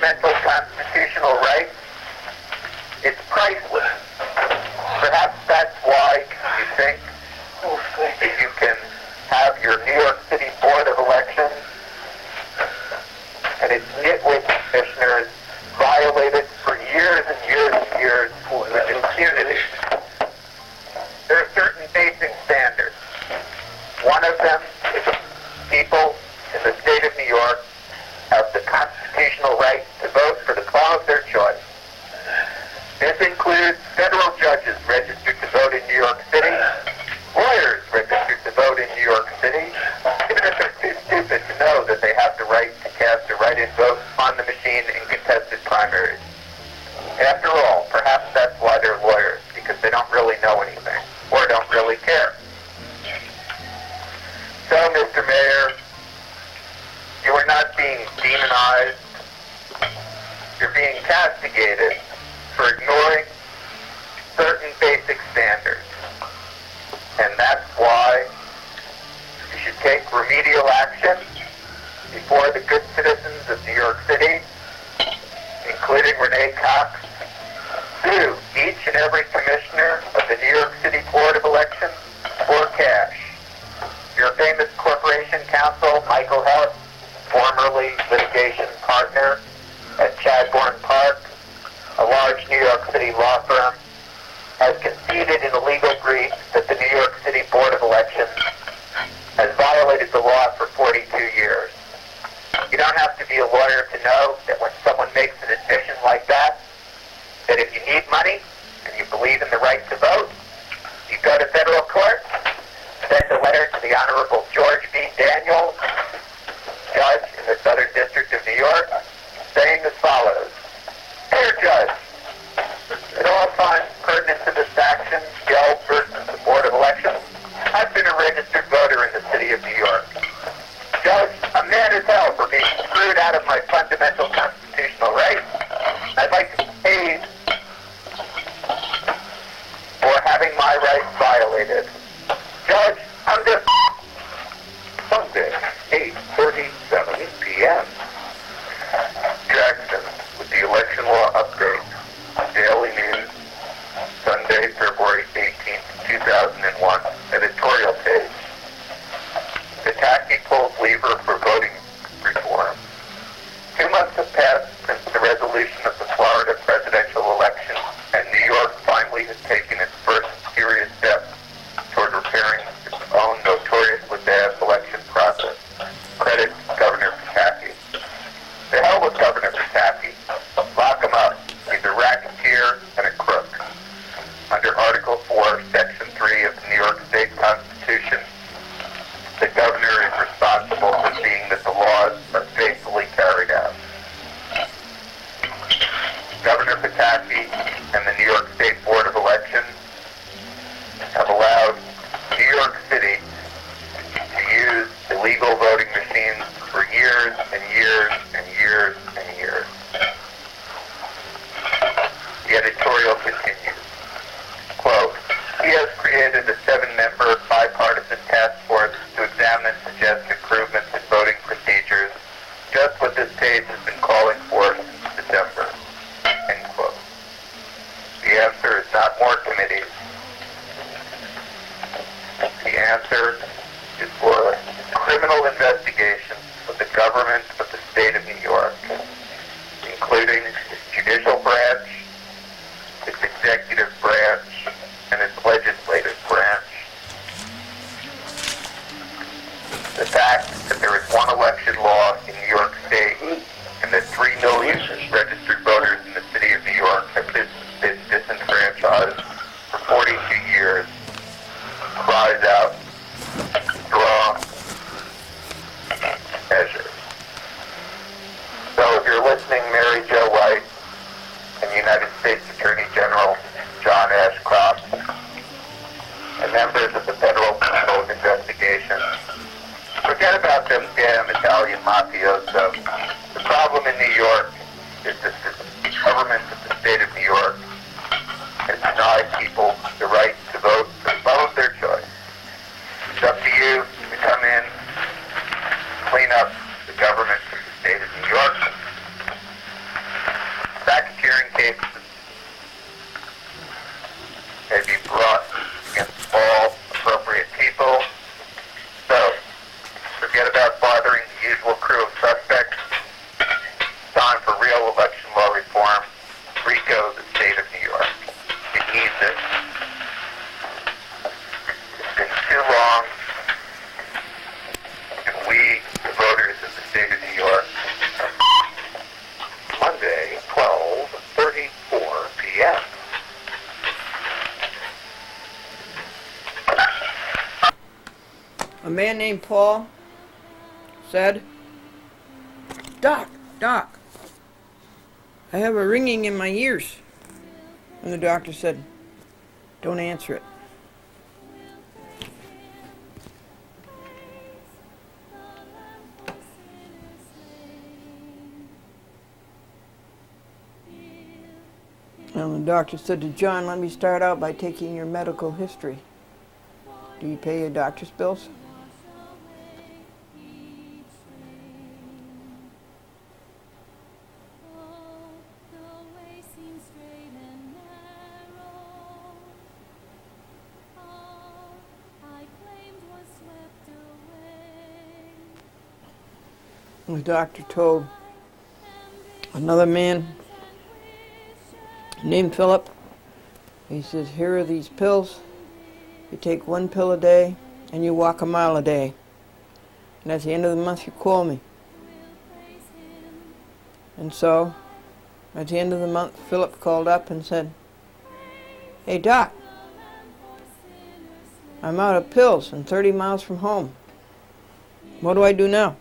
fundamental constitutional right, it's priceless. Perhaps that's why you think that you can have your New York City Board of Elections and its nitwit commissioners violated for years and years and years with impunity. There are certain basic standards. One of them is people in the state of New York have the constitutional right to vote for the cause of their choice. This includes federal judges registered to vote in New York City, lawyers registered to vote in New York City, even if they're too stupid to know that they have the right to cast a write-in vote on the machine in contested primaries. After all, perhaps that's why they're lawyers, because they don't really know anything, or don't really care. So, Mr. Mayor, you are not being demonized. You're being castigated for ignoring certain basic standards. And that's why you should take remedial action before the good citizens of New York City, including Renee Cox, sue each and every commissioner of the New York City Board of Elections for cash. Your famous corporation counsel, Michael Hess, formerly litigation partner at Chadbourne Park, a large New York City law firm, has conceded in a legal brief that the New York City Board of Elections has violated the law for 42 years. You don't have to be a lawyer to know that when someone makes an admission like that if you need money and you believe in the right to vote, you go to federal court, send a letter to the Honorable George B. Daniels, judge in the Southern District of New York, saying as follows: Dear Judge, in all times pertinent to this action, Gelb versus the Board of Elections, I've been a registered voter in the city of New York. Judge, I'm mad as hell for being screwed out of my fundamental constitutional rights. I'd like to be paid for having my rights violated. Judge, I'm just... Sunday, 8:37 p.m. Jackson, with the election law update. Daily News, Sunday, February 18th, 2001. Editorial page. Pataki pulls lever for voting reform. 2 months have passed since the resolution of the Florida presidential election, and New York finally has taken its first serious step toward repairing its own notoriously bad election process. Credit Governor Pataki. The hell with Governor Pataki. Lock him up. He's a racketeer and a crook. Under Article 4, Section 3 of the New York State Constitution, the governor is responsible for seeing that the laws are faithfully carried out. Governor Pataki and the New York State Board of Elections have allowed New York City to use illegal voting machines for years and years and years and years. The editorial continues. Quote, he has created a 7-member bipartisan task force to examine and suggest improvements in voting procedures, just what this page has been calling for since December. End quote. The answer is not more committees. The answer is for criminal investigations of the government of the state of New York, including its judicial branch, its executive branch, and its legislative branch. The fact that there is one election law in New York State and that 3 million registered voters in the city of New York have been disenfranchised for 42 years cries out, strong measures. So if you're listening, Mary Jo White and United States Attorney General John Ashcroft and members of the Federal Bureau of Investigation, forget about them damn Italian mafioso. The problem in New York is that the government of the state of New York has denied people the right to vote for the vote of their choice. It's up to you to come in, clean up the government of the state of New York, man named Paul said, Doc, Doc, I have a ringing in my ears. And the doctor said, don't answer it. And the doctor said to John, let me start out by taking your medical history. Do you pay your doctor's bills? The doctor told another man named Philip, he says, here are these pills. You take one pill a day and you walk a mile a day. And at the end of the month you call me. And so, at the end of the month, Philip called up and said, hey Doc, I'm out of pills and 30 miles from home. What do I do now?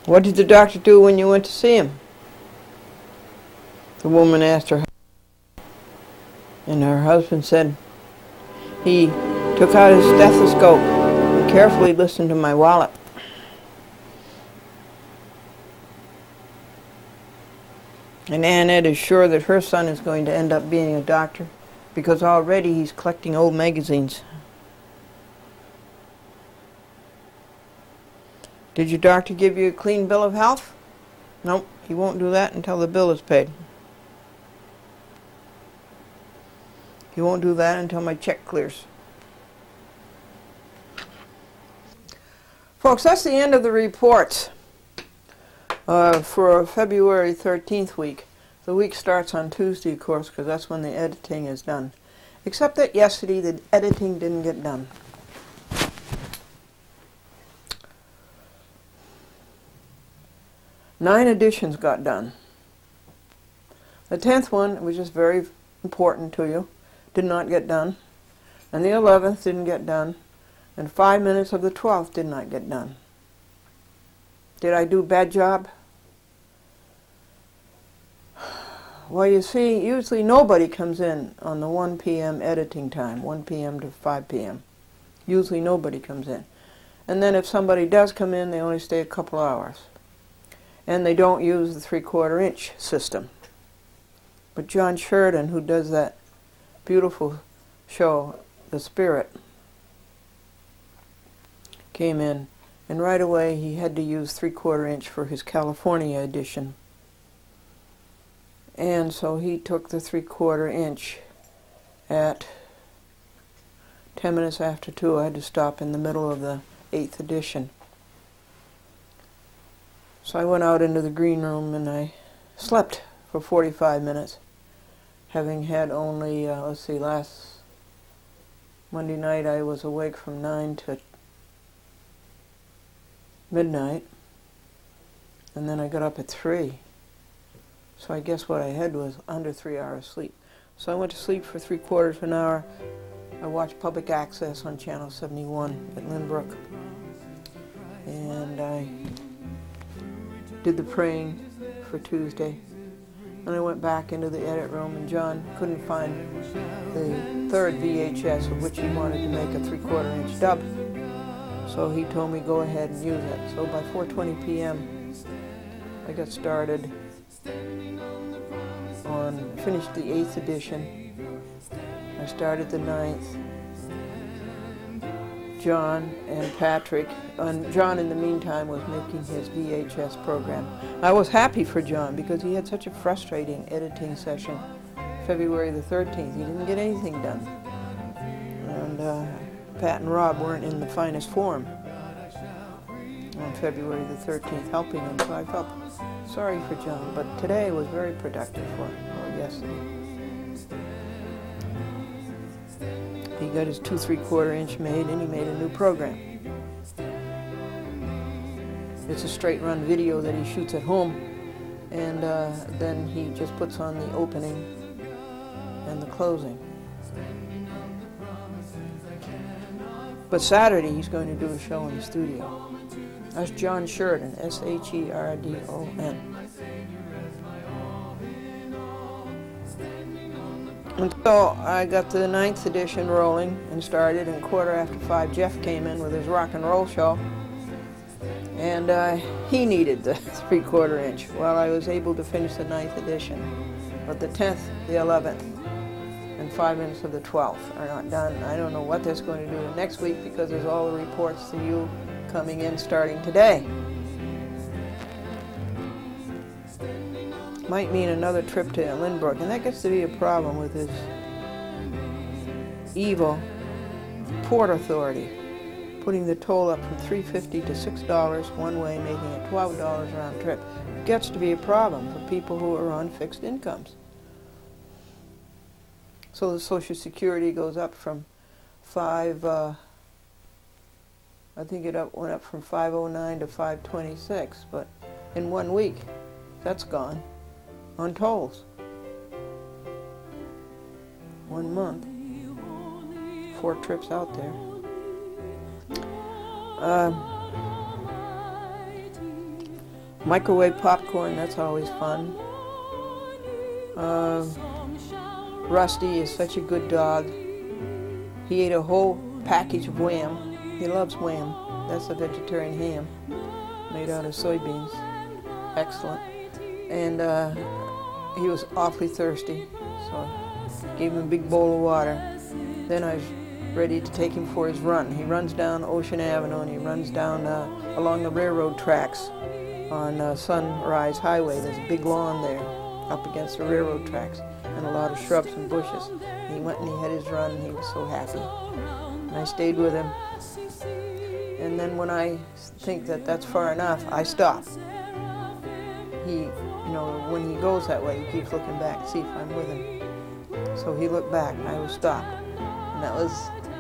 What did the doctor do when you went to see him? The woman asked her husband, and her husband said, he took out his stethoscope and carefully listened to my wallet. And Annette is sure that her son is going to end up being a doctor because already he's collecting old magazines. Did your doctor give you a clean bill of health? Nope, he won't do that until the bill is paid. He won't do that until my check clears. Folks, that's the end of the reports for February 13th week. The week starts on Tuesday, of course, because that's when the editing is done. Except that yesterday the editing didn't get done. Nine editions got done. The 10th one, which is very important to you, did not get done. And the 11th didn't get done. And 5 minutes of the 12th did not get done. Did I do a bad job? Well, you see, usually nobody comes in on the 1 p.m. editing time, 1 p.m. to 5 p.m. Usually nobody comes in. And then if somebody does come in, they only stay a couple hours. And they don't use the 3/4 inch system. But John Sheridan, who does that beautiful show, The Spirit, came in, and right away he had to use 3/4 inch for his California edition. And so he took the 3/4 inch at 10 minutes after 2. I had to stop in the middle of the 8th edition. So I went out into the green room and I slept for 45 minutes, having had only, last Monday night I was awake from 9 to midnight, and then I got up at 3. So I guess what I had was under 3 hours sleep. So I went to sleep for 3/4 of an hour. I watched Public Access on Channel 71 at Lynbrook, and I did the praying for Tuesday. And I went back into the edit room, and John couldn't find the 3rd VHS, of which he wanted to make a 3/4 inch dub. So he told me go ahead and use it. So by 4:20 p.m. I got started finished the 8th edition. I started the 9th. John and Patrick, and John in the meantime was making his VHS program. I was happy for John because he had such a frustrating editing session February the 13th. He didn't get anything done. And Pat and Rob weren't in the finest form on February the 13th helping him, so I felt sorry for John. But today was very productive for him, or yesterday. He got his 2 3/4 inch made, and he made a new program. It's a straight run video that he shoots at home, and then he just puts on the opening and the closing. But Saturday he's going to do a show in the studio. That's John Sheridan, S-H-E-R-D-O-N. And so I got the 9th edition rolling and started, and 5:15 Jeff came in with his rock and roll show, and he needed the 3/4 inch. Well, I was able to finish the 9th edition, but the 10th, the 11th, and 5 minutes of the 12th are not done. I don't know what that's going to do next week because there's all the reports to you coming in starting today. Might mean another trip to Lynbrook, and that gets to be a problem with this evil Port Authority, putting the toll up from $3.50 to $6 one way, making it $12 round trip. It gets to be a problem for people who are on fixed incomes. So the Social Security goes up from I think it went up from $509 to $526, but in 1 week, that's gone on tolls. 1 month, 4 trips out there. Microwave popcorn, that's always fun. Rusty is such a good dog. He ate a whole package of Wham. He loves Wham. That's a vegetarian ham made out of soybeans. Excellent. And he was awfully thirsty, so I gave him a big bowl of water. Then I was ready to take him for his run. He runs down Ocean Avenue, and he runs down along the railroad tracks on Sunrise Highway. There's a big lawn there up against the railroad tracks and a lot of shrubs and bushes. He went and he had his run, and he was so happy. And I stayed with him. And then when I think that that's far enough, I stop. When he goes that way, he keeps looking back to see if I'm with him. So he looked back, and I was stopped. And that was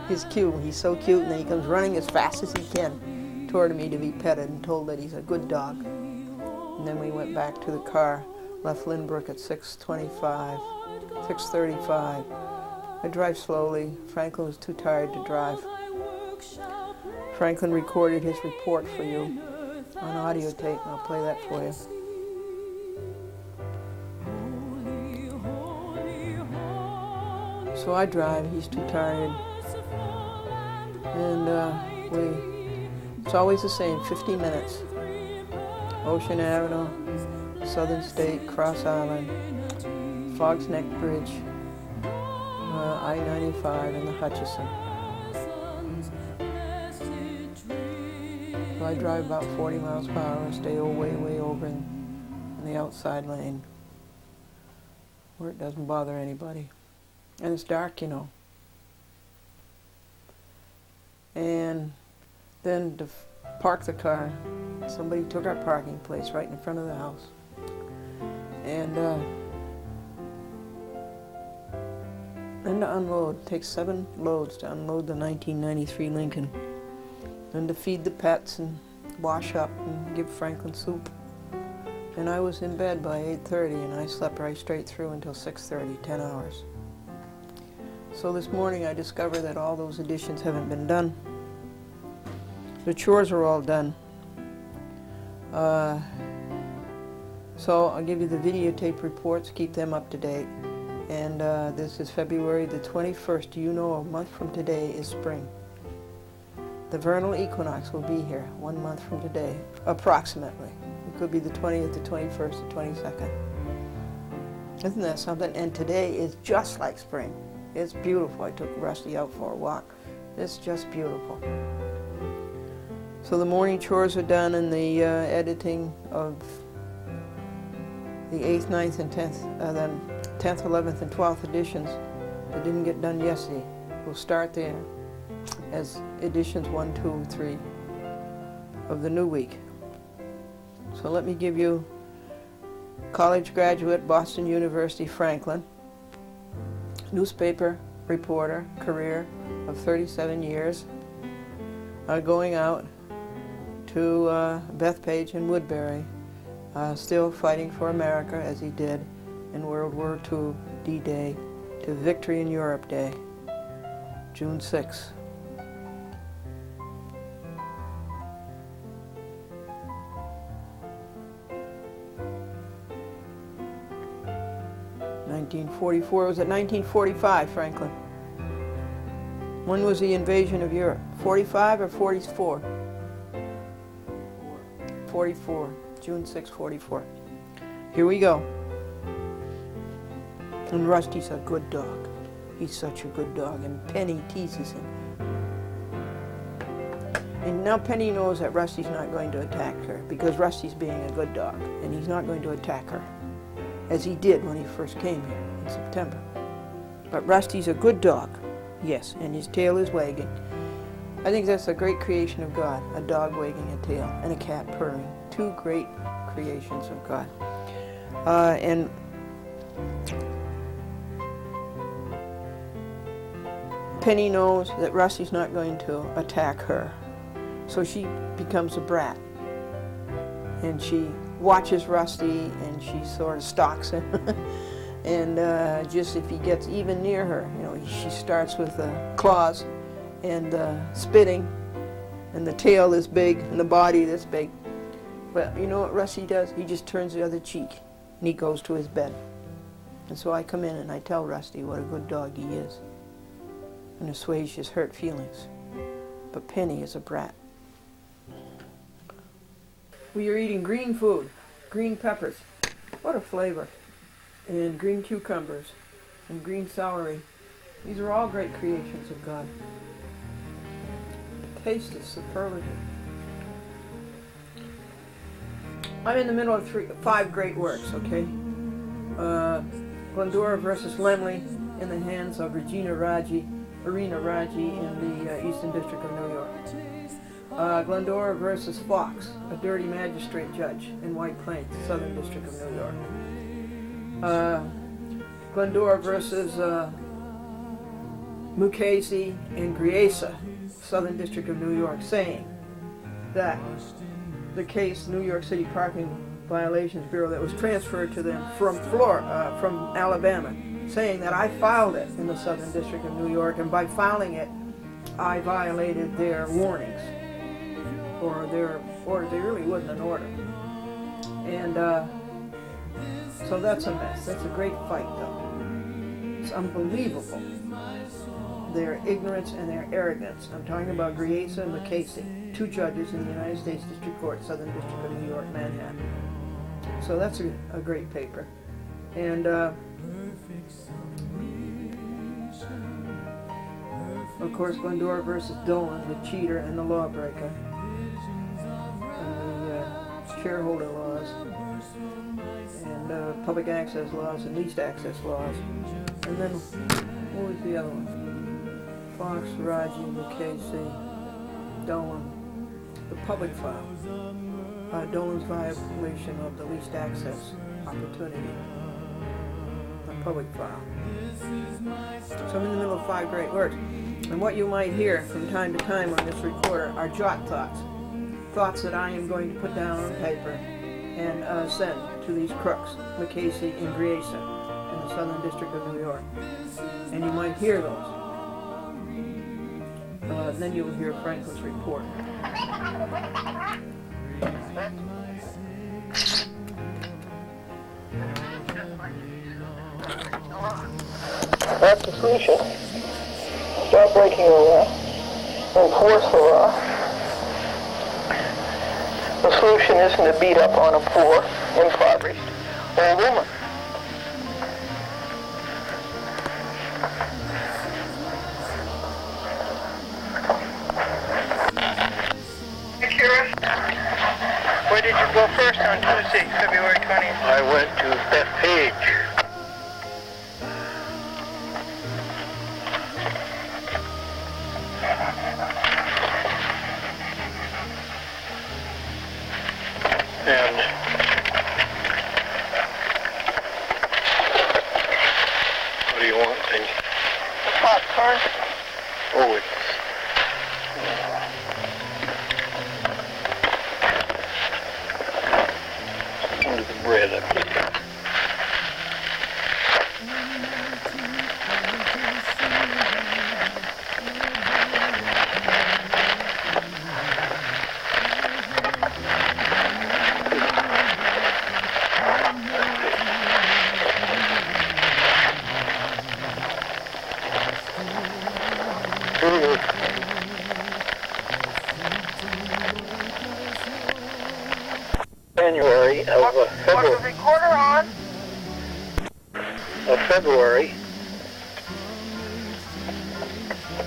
his cue. He's so cute, and then he comes running as fast as he can toward me to be petted and told that he's a good dog. And then we went back to the car, left Lynbrook at 6:35. I drive slowly. Franklin was too tired to drive. Franklin recorded his report for you on audio tape, and I'll play that for you. So I drive, he's too tired, and it's always the same, 50 minutes. Ocean Avenue, Southern State, Cross Island, Fogg's Neck Bridge, I-95, and the Hutchison. So I drive about 40 miles per hour, stay way over in the outside lane where it doesn't bother anybody. And it's dark, you know. And then to park the car, somebody took our parking place right in front of the house. And then to unload, it takes 7 loads to unload the 1993 Lincoln. Then to feed the pets and wash up and give Franklin soup. And I was in bed by 8:30 and I slept right straight through until 6:30, 10 hours. So this morning I discovered that all those additions haven't been done. The chores are all done. So I'll give you the videotape reports, keep them up to date. And this is February the 21st. Do you know a month from today is spring? The vernal equinox will be here 1 month from today, approximately. It could be the 20th, the 21st, the 22nd. Isn't that something? And today is just like spring. It's beautiful. I took Rusty out for a walk. It's just beautiful. So the morning chores are done and the editing of the 8th, 9th, and 10th, then 10th, 11th, and 12th editions that didn't get done yesterday. We'll start there as editions 1, 2, 3 of the new week. So let me give you college graduate, Boston University, Franklin, newspaper reporter, career of 37 years, going out to Bethpage and Woodbury, still fighting for America as he did in World War II, D-Day, to Victory in Europe Day, June 6. Was it 1945, Franklin? When was the invasion of Europe? 45 or 44? 44. June 6, 44. Here we go. And Rusty's a good dog. He's such a good dog, and Penny teases him. And now Penny knows that Rusty's not going to attack her because Rusty's being a good dog, and he's not going to attack her, as he did when he first came here in September. But Rusty's a good dog, yes, and his tail is wagging. I think that's a great creation of God, a dog wagging a tail and a cat purring. 2 great creations of God. And Penny knows that Rusty's not going to attack her, so she becomes a brat. And she watches Rusty and she sort of stalks him. And just if he gets even near her, you know, she starts with claws and spitting, and the tail this big and the body this big. But you know what Rusty does? He just turns the other cheek and he goes to his bed. And so I come in and I tell Rusty what a good dog he is and assuage his hurt feelings. But Penny is a brat. We are eating green food, green peppers. What a flavor. And green cucumbers and green celery. These are all great creations of God. The taste is superlative. I'm in the middle of 5 great works, okay? Glendora versus Lemley in the hands of Irina Raji in the Eastern District of New York. Glendora versus Fox, a dirty magistrate judge in White Plains, Southern District of New York. Glendora versus Mukasey and Griesa, Southern District of New York, saying that the case, New York City Parking Violations Bureau, that was transferred to them from Alabama, saying that I filed it in the Southern District of New York, and by filing it, I violated their warnings, or their orders. They really wasn't an order. And so that's a mess. That's a great fight, though. It's unbelievable. Their ignorance and their arrogance. I'm talking about Griesa and Mukasey, 2 judges in the United States District Court, Southern District of New York, Manhattan. So that's a great paper. And of course, Glendora versus Dolan, the cheater and the lawbreaker. shareholder laws, and public access laws, and least access laws. And then, what was the other one? Fox, Raji, Mukasey, Dolan, the public file. Dolan's violation of the least access opportunity, the public file. So I'm in the middle of 5 great works. And what you might hear from time to time on this recorder are jot thoughts. Thoughts that I am going to put down on paper and send to these crooks, Mukasey and Griesa, in the Southern District of New York. And you might hear those. Then you'll hear Franklin's report. That's the solution. Stop breaking the law. Enforce the law. The solution isn't to beat up on a poor, impoverished old woman. Where did you go first on Tuesday, February 20th? I went to Bethpage. And what do you want, Penny? The popcorn? Oh, it's under the bread, I believe. January of What's the recorder on? February,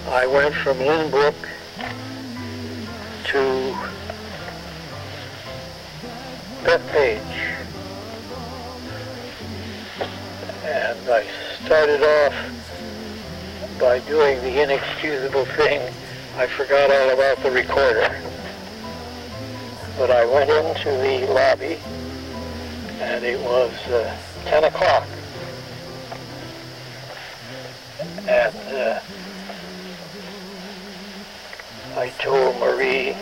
I went from Lynbrook to Bethpage, and I started off by doing the inexcusable thing. I forgot all about the recorder. But I went into the lobby, and it was 10 o'clock. And I told Marie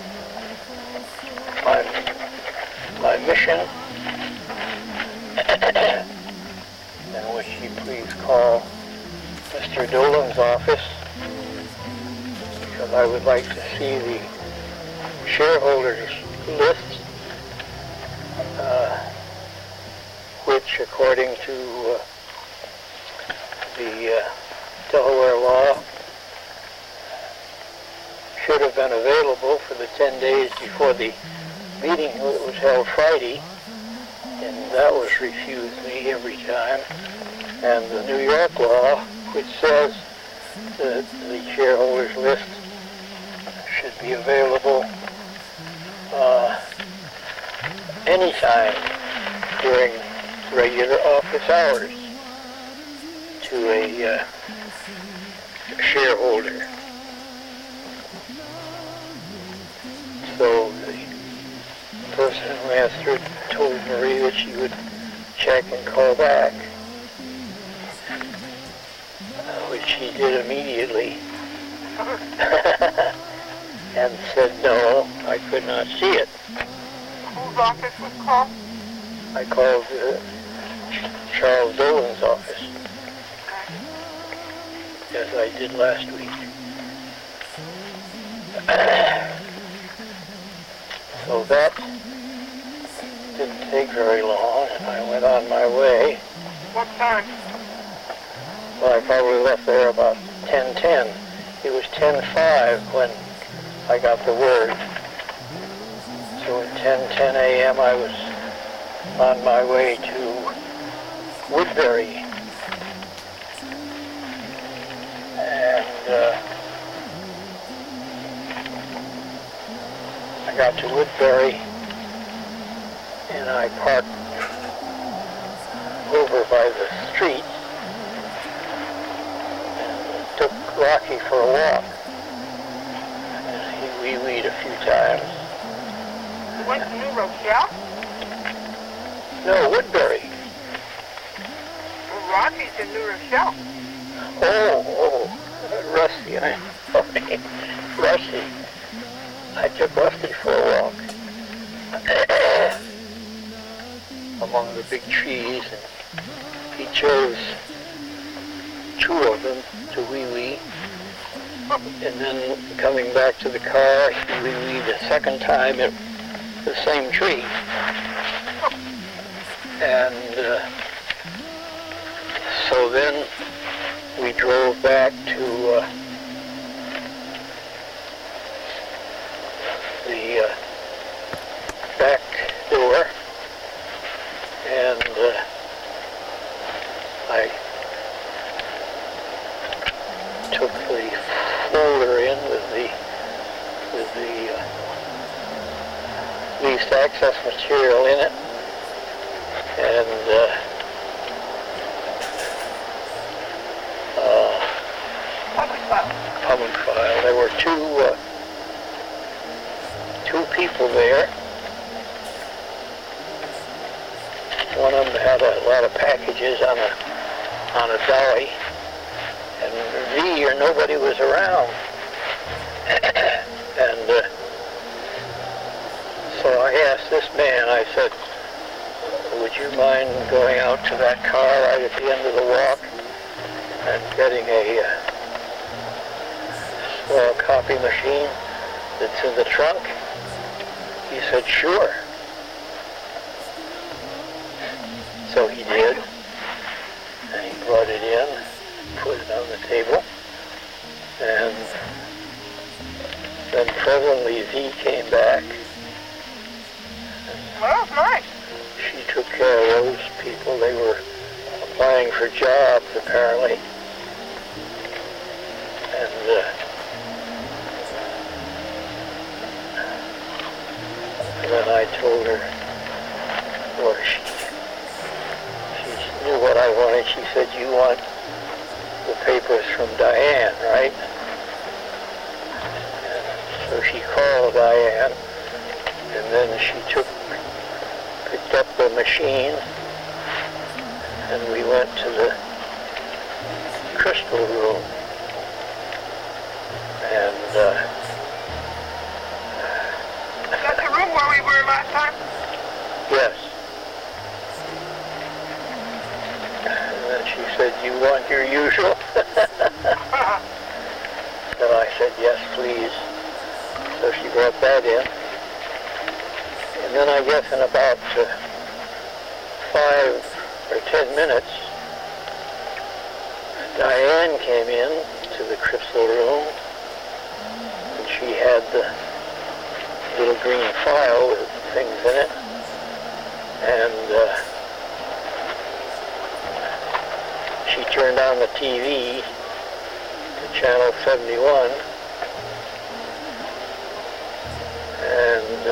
my mission, and would she please call Mr. Dolan's office, because I would like to see the shareholders list, which according to the Delaware law should have been available for the 10 days before the meeting that was held Friday, and that was refused me every time. And the New York law, which says that the shareholders list should be available anytime during regular office hours to a shareholder. So the person who answered told Marie that she would check and call back, which she did immediately, and said no, I could not see it. Whose office was called? I called Charles Dolan's office, as I did last week. So that didn't take very long, and I went on my way. What time? Well, I probably left there about 10:10. It was 10:05 when I got the word. So at 10:10 a.m. I was on my way to Woodbury. And I got to Woodbury and I parked over by the street and took Rocky for a walk. And he wee-weed a few times. You went to New Rochelle? No, Woodbury. Well, Rocky's in New Rochelle. Oh, Rusty, I'm sorry. Rusty. I took Rusty for a walk among the big trees, and he chose 2 of them to wee-wee. And then coming back to the car, he wee-weed a second time at the same tree. And so then we drove back to the back door, and I took the folder in with the least access material in it, and public file. There were two people there. One of them had a lot of packages on a dolly, and V or nobody was around. And so I asked this man, I said, would you mind going out to that car right at the end of the walk and getting a small copy machine that's in the trunk? He said, sure. So he did, and he brought it in, put it on the table, and then presently Z came back. Well, nice. She took care of those people. They were applying for jobs, apparently. And then I told her, or she knew what I wanted. She said, you want the papers from Diane, right? And so she called Diane, and then she picked up the machine, and we went to the crystal room. And That's the room where we were last time? yes. And then she said, you want your usual? And I said, yes, please. So she brought that in. And then I guess in about 5 or 10 minutes, Diane came in to the crystal room, and she had the little green file with things in it, and she turned on the TV to channel 71, and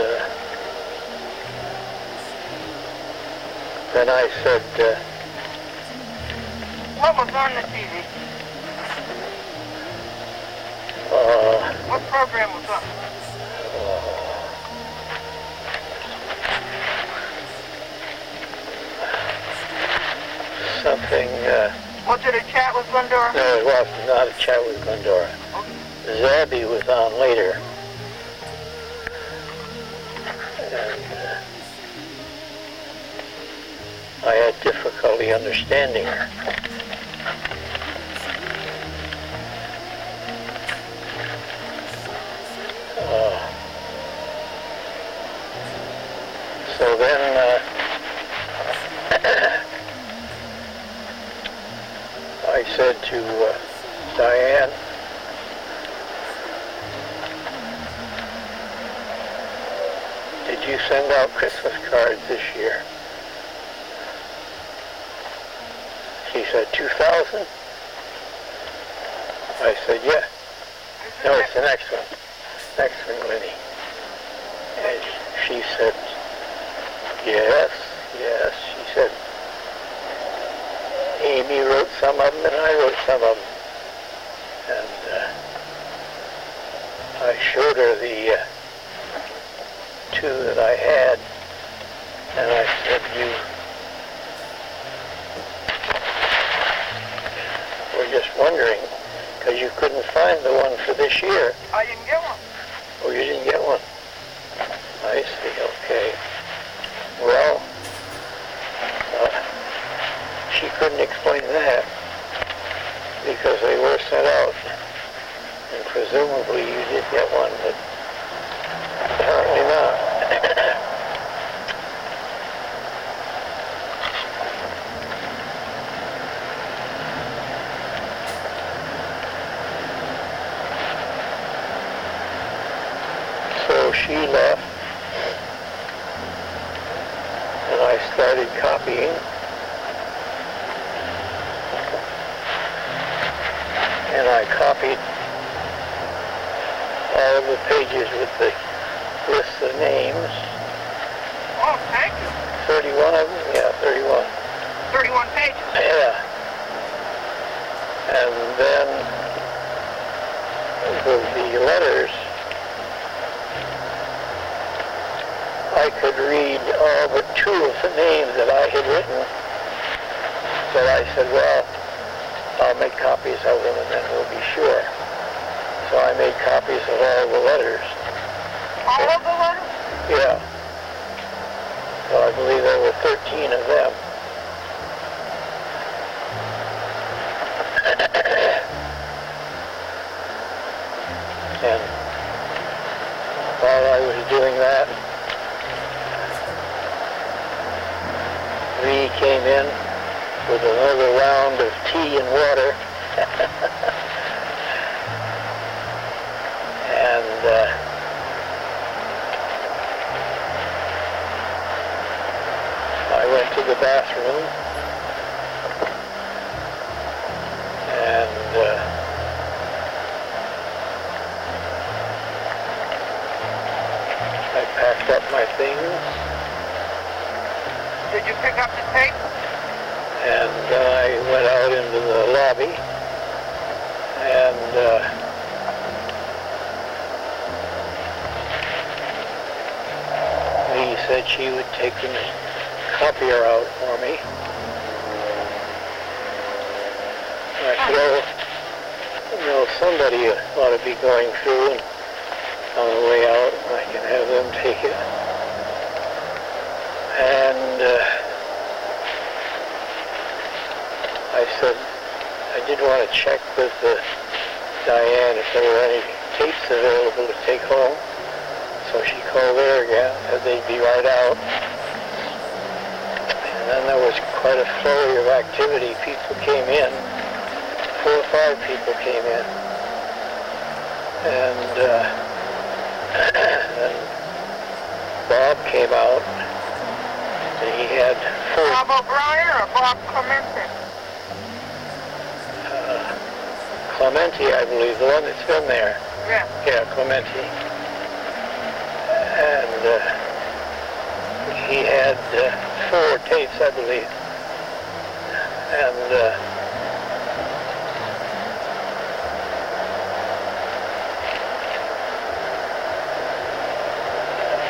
then I said, What was on the TV? What program was on? something, Was it a chat with Glendora? no, it was not a chat with Glendora. Zabby was on later. And I had difficulty understanding her. So then I said to Diane, did you send out Christmas cards this year? She said, 2,000? I said, yeah. No, it's the next one. Next one, Winnie. And she said, Yes, yes. She said Amy wrote some of them and I wrote some of them. And I showed her the two that I had, and I said, you were just wondering, because you couldn't find the one for this year. I didn't get one. Oh, you didn't get one? I see, okay. Well, she couldn't explain that, because they were sent out, and presumably you did get one, but apparently not. So she left, and I started copying. And I copied all of the pages with the lists of names. Oh, thank you. 31 of them? Yeah, 31. 31 pages. Yeah. And then the letters, I could read all but two of the names that I had written. So I said, well, I'll make copies of them and then we'll be sure. So I made copies of all the letters. All of the letters? Yeah. So I believe there were 13 of them. And while I was doing that, Lee came in with another round of tea and water. And I went to the bathroom and I packed up my things. Did you pick up the tape? And I went out into the lobby, and Lee said she would take the copier out for me. And I said, oh, you know, somebody ought to be going through, and on the way out, I can have them take it. And I said, I did want to check with Diane if there were any tapes available to take home. So she called there again, said they'd be right out. And then there was quite a flurry of activity. People came in. 4 or 5 people came in. And then Bob came out. And he had 4... Bob O'Brien or Bob Clemente? Clemente, I believe, the one that's been there. Yeah. Yeah, Clemente. And he had 4 tapes, I believe. And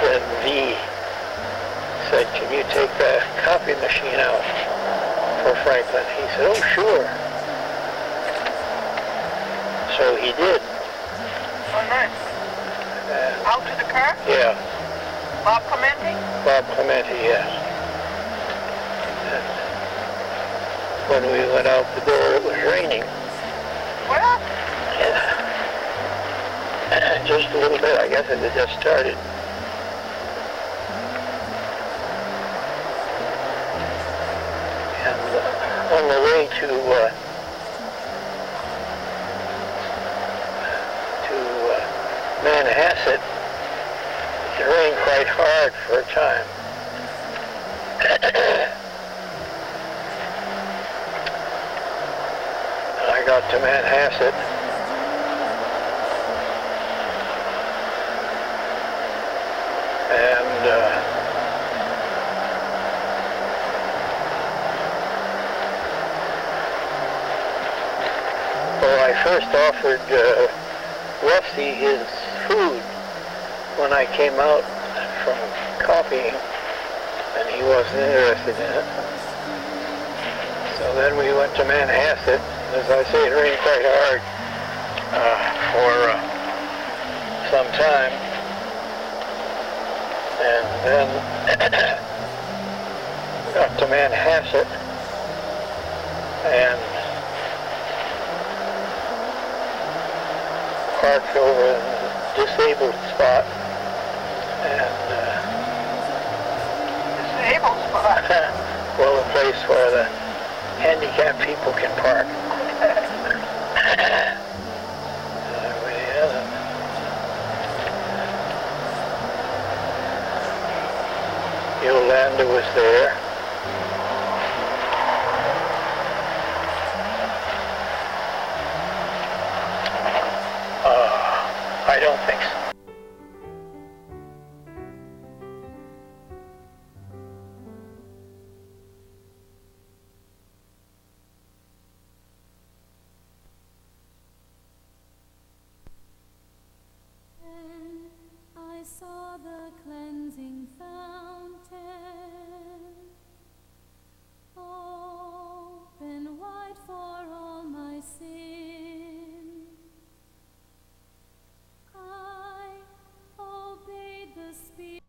then V said, can you take the copy machine out for Franklin? He said, oh, sure. So he did. Oh, nice. Out to the car? Yeah. Bob Clemente? Bob Clemente, yes. And when we went out the door, it was raining. Well, Yeah. Just a little bit. I guess it had just started. And on the way to Manhasset, it rained quite hard for a time. I got to Manhasset, and first offered Rusty his food when I came out from copying, and he wasn't interested in it. So then we went to Manhasset. As I say, it rained quite hard for some time. And then got to Manhasset and parked over in the disabled spot. And Disabled spot. well, a place where the handicapped people can park. Yolanda was there. I don't think so. I saw the cleansing fountain open wide for all my sin. I obeyed the Spirit.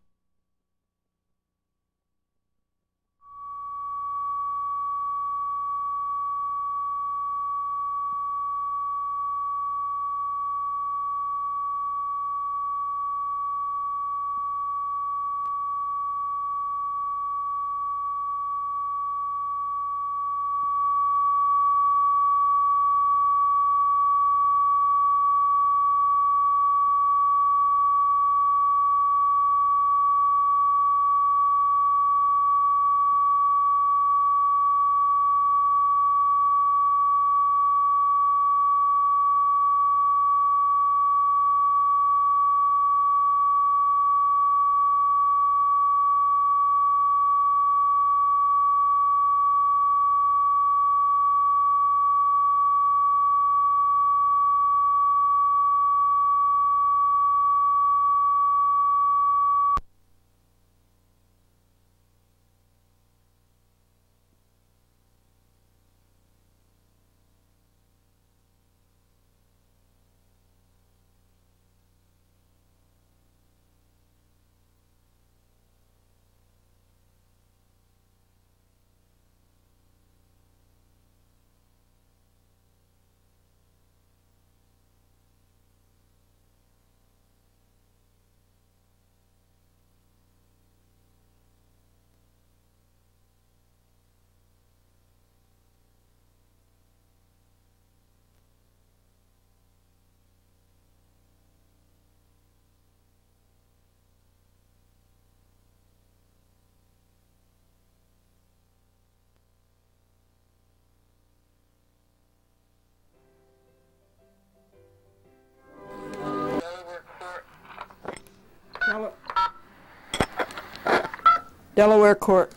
Delaware Court.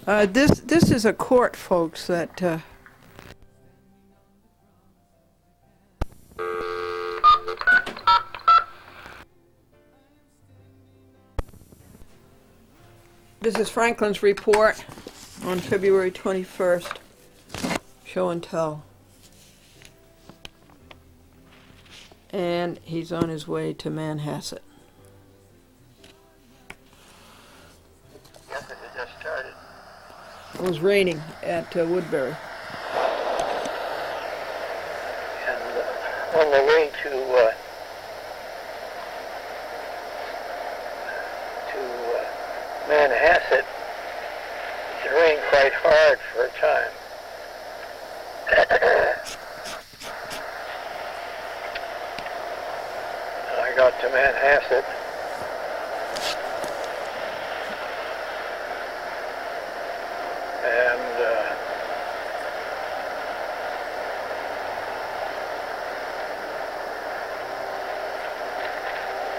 This is a court, folks, that this is Franklin's report on February 21st. Show and tell. And he's on his way to Manhasset. Yes, it had just started. It was raining at Woodbury. And on the way to Manhasset, it rained quite hard for a time. I got to Manhasset, and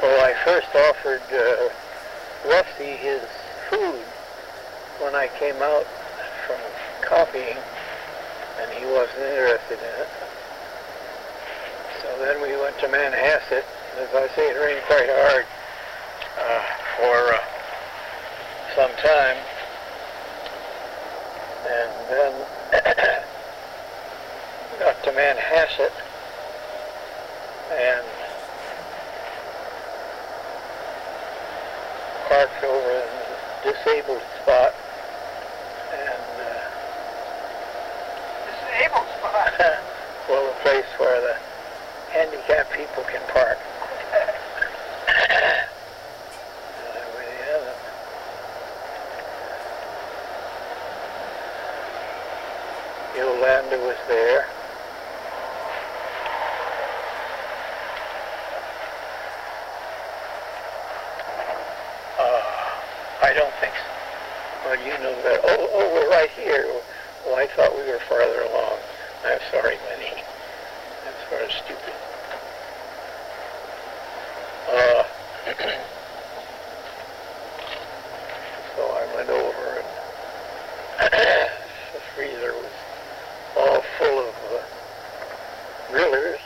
well, I I first offered Rusty his food when I came out from copying, and he wasn't interested in it. So then we went to Manhasset. As I say, it rained quite hard for some time. And then got to Manhasset and parked over in a disabled spot. And Disabled spot. well, a place where the handicapped people can park. Yolanda was there. I don't think so. Well, you know that. Oh, we're right here. Well, I thought we were farther along. I'm sorry, Minnie. That's sort of stupid. So I went over and the freezer was all full of grillers.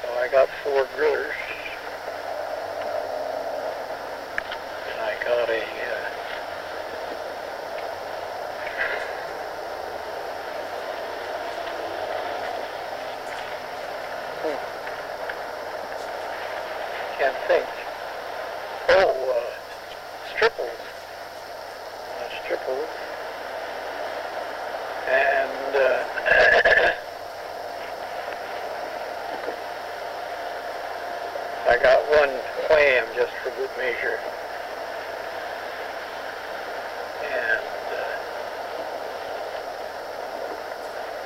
So I got 4 grillers. And I got a can't think. Oh, stripples. Stripples. And I got 1 clam just for good measure. And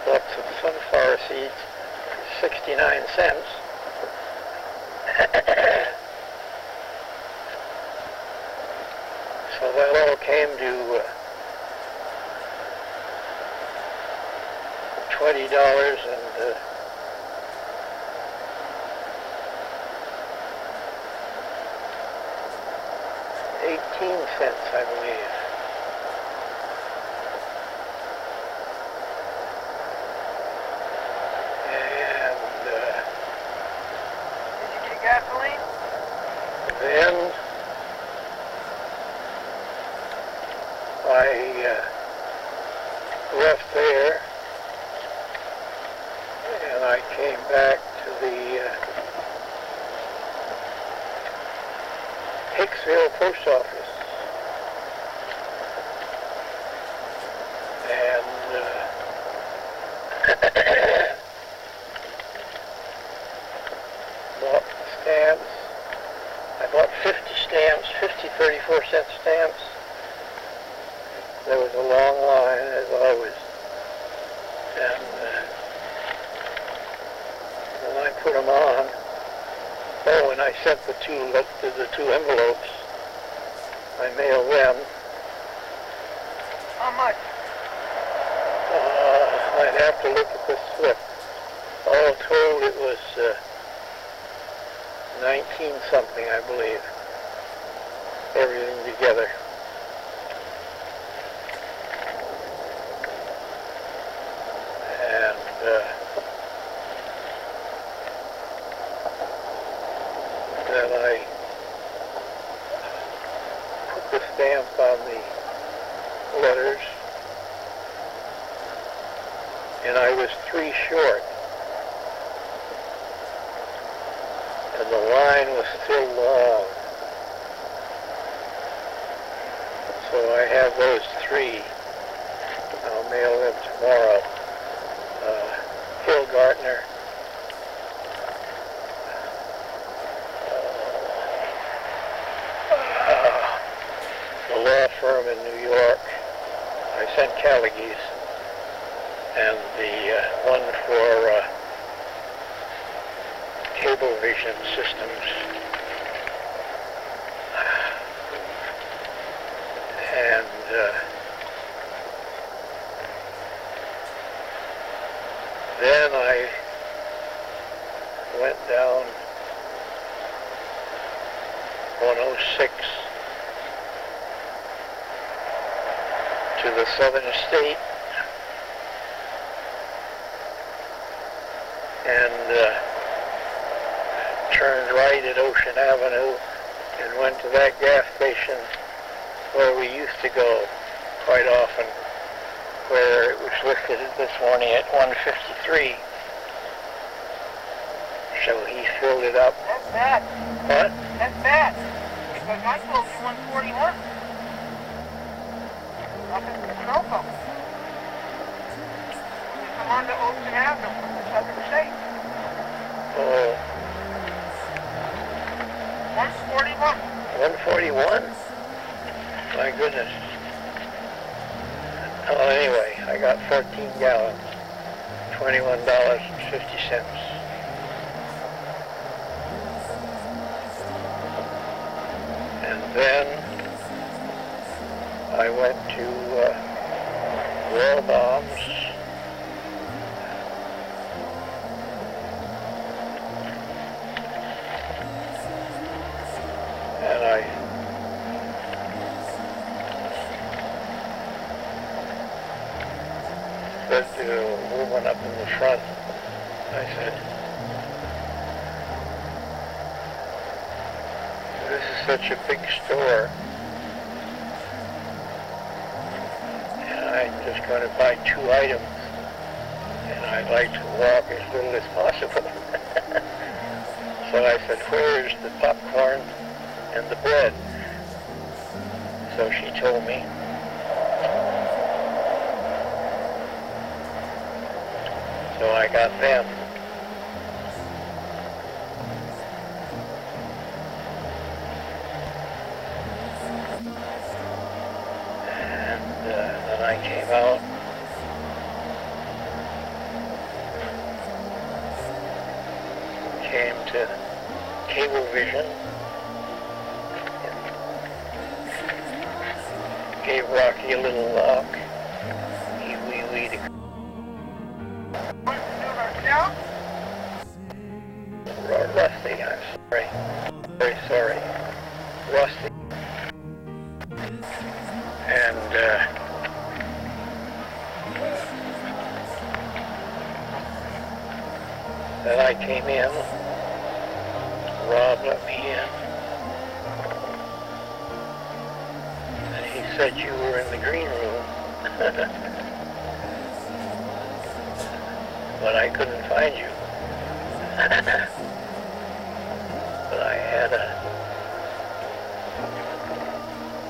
lots of sunflower seeds, 69 cents. So that all came to $20 and 18 cents, I believe. And Did you get gasoline? then I left there and I came back to the Hicksville post office and bought stamps. I bought 50 stamps, 50 34-cent stamps. There was a long line, as always, and when I put them on, oh, and I sent the 2 envelopes. I mailed them. How much? I'd have to look at the slip. All told, it was 19 something, I believe. Everything together. And then I put the stamp on the letters, and I was 3 short, and the line was still long. So I have those 3. I'll mail them tomorrow. Phil Gartner, the law firm in New York. I sent Callaghan's, and the one for Cablevision Systems. And then I went down 106 to the southern state, and turned right at Ocean Avenue and went to that gas station where we used to go quite often, where it was listed this morning at 153. So he filled it up. That's bad. What? That's bad. Because I told you 141. Up at the snow pump. You come on to Ocean Avenue from the southern state. Oh, 141. 141? My goodness. Oh, anyway, I got 14 gallons, $21.50. And then I went to Royal Bombs, and I said to the woman up in the front, I said, "This is such a big store, and I'm just going to buy 2 items, and I'd like to walk as little as possible." So I said, "Where's the popcorn and the bread?" So she told me. So I got them. And then I came out. Came to Cablevision. Gave Rocky a little walk. He wee-weed. Rusty, I'm sorry. Very sorry. Rusty. And then I came in. Rob let me in. And he said you were in the green room. But I couldn't find you. But I had a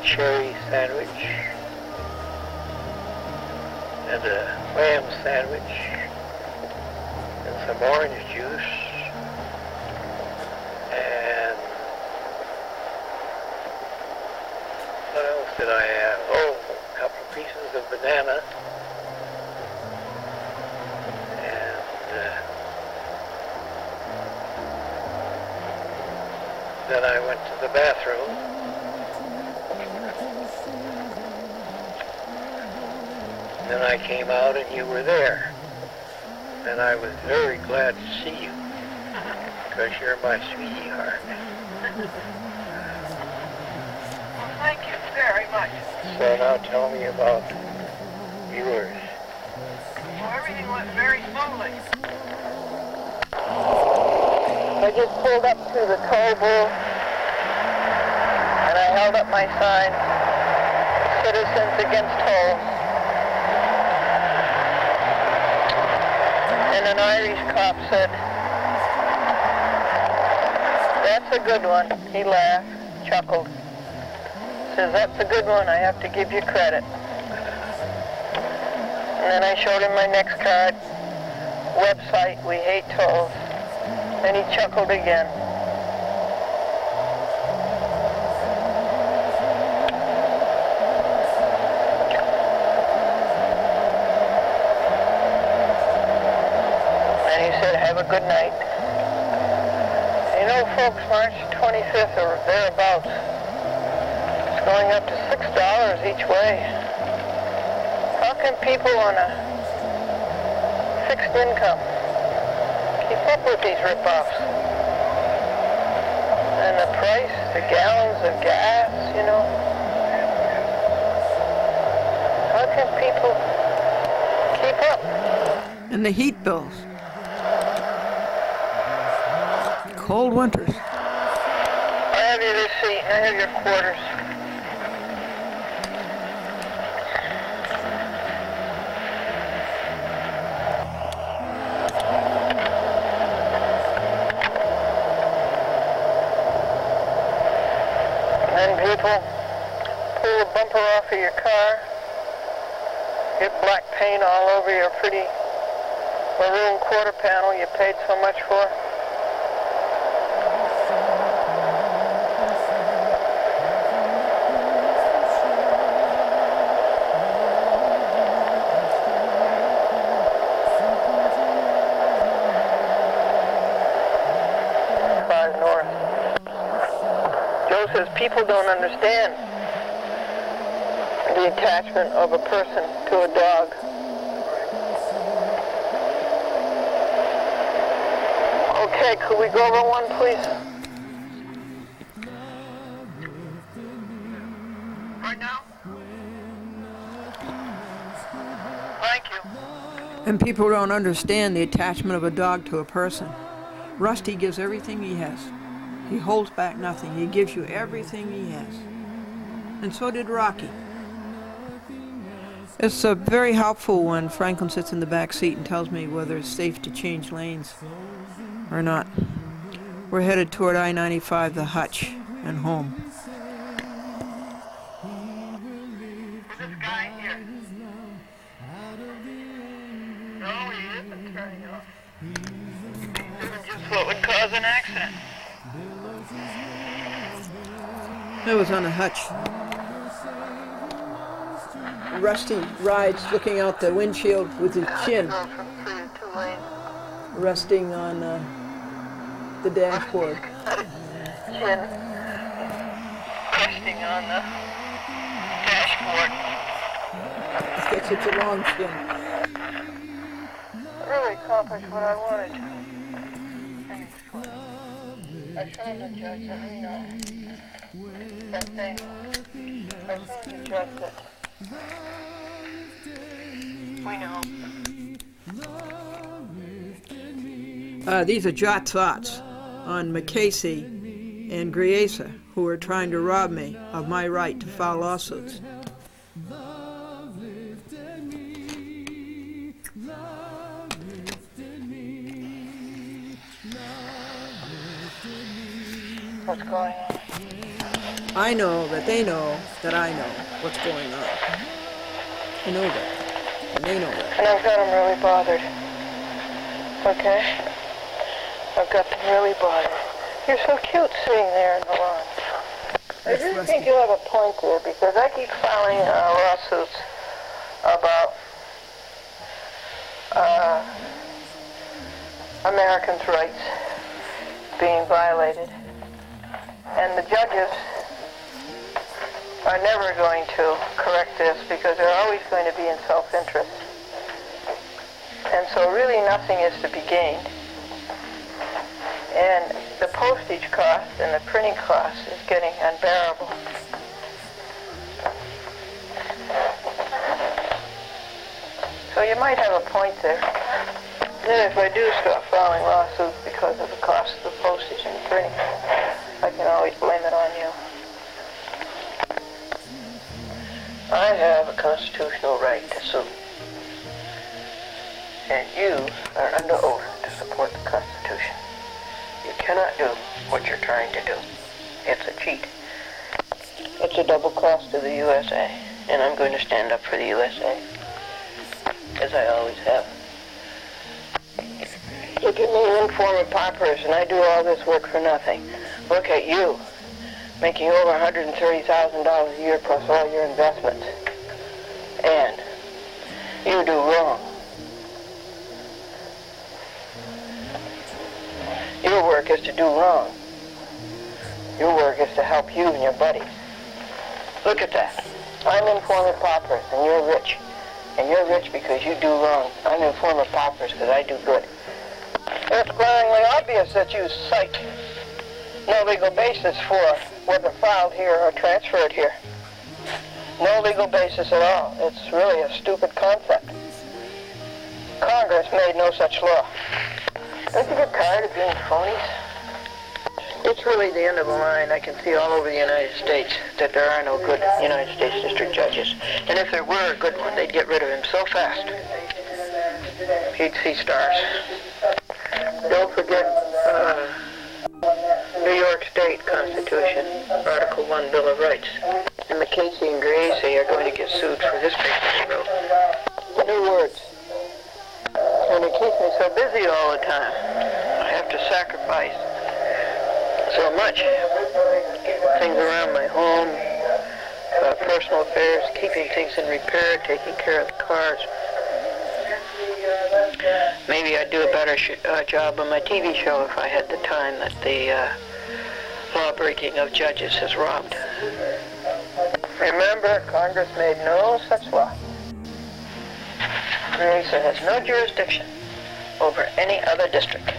cherry sandwich and a lamb sandwich and some orange juice and what else did I have? Oh, a couple of pieces of banana and then I went to the bathroom. Then I came out and you were there. And I was very glad to see you. Because you're my sweetheart. Well, thank you very much. So now tell me about yours. Well, everything went very smoothly. I just pulled up to the toll booth and I held up my sign, Citizens Against Tolls. And an Irish cop said, "That's a good one." He laughed, chuckled. Says, "That's a good one, I have to give you credit." And then I showed him my next card, website, We Hate Tolls. And he chuckled again. And he said, "Have a good night." You know, folks, March 25th or thereabouts, it's going up to $6 each way. How can people on a fixed income keep up with these rip-offs? And the price, the gallons of gas, you know. How can people keep up? And the heat bills. Cold winters. I have your receipt and I have your quarters. And people pull the bumper off of your car, get black paint all over your pretty maroon quarter panel you paid so much for. Says people don't understand the attachment of a person to a dog. Okay, could we go over one, please? Right now? Thank you. And people don't understand the attachment of a dog to a person. Rusty gives everything he has. He holds back nothing. He gives you everything he has. And so did Rocky. It's very helpful when Franklin sits in the back seat and tells me whether it's safe to change lanes or not. We're headed toward I-95, the Hutch, and home. This guy here. No, he isn't turning off. This is just what would cause an accident. That was on a Hutch. Rusty rides looking out the windshield with his chin resting on the dashboard. Chin resting on the dashboard. He's got such a long chin. I really accomplished what I wanted. I found the judge that we know. That thing. I found the judge that we know. These are Jot Thoughts on McCasey and Griesa, who are trying to rob me of my right to file lawsuits. What's going on? I know that they know that I know what's going on. I know that. And they know that. And I've got them really bothered. Okay? I've got them really bothered. You're so cute sitting there in the lawn. I really think you have a point there, because I keep filing lawsuits about Americans' rights being violated. And the judges are never going to correct this, because they're always going to be in self-interest. And so really nothing is to be gained. And the postage cost and the printing cost is getting unbearable. So you might have a point there. Then if I do start filing lawsuits because of the cost of the postage and printing, I can always blame it on you. I have a constitutional right to sue. And you are under oath to support the Constitution. You cannot do what you're trying to do. It's a cheat. It's a double cost to the USA. And I'm going to stand up for the USA. As I always have. Look at me, an informer paupers, and I do all this work for nothing. Look at you, making over $130,000 a year plus all your investments. And you do wrong. Your work is to do wrong. Your work is to help you and your buddies. Look at that. I'm informer paupers, and you're rich. And you're rich because you do wrong. I'm informer paupers because I do good. It's glaringly obvious that you psych no legal basis for whether filed here or transferred here. No legal basis at all. It's really a stupid concept. Congress made no such law. Don't you get tired of being phonies? It's really the end of the line. I can see all over the United States that there are no good United States district judges. And if there were a good one, they'd get rid of him so fast. He'd see stars. Don't forget New York State Constitution, Article 1, Bill of Rights. And McCasey and Gracie are going to get sued for this paper they wrote. New words. And it keeps me so busy all the time. I have to sacrifice so much. Things around my home, personal affairs, keeping things in repair, taking care of the cars. Maybe I'd do a better job on my TV show if I had the time that the law-breaking of judges has robbed. Remember, Congress made no such law. Teresa has no jurisdiction over any other district.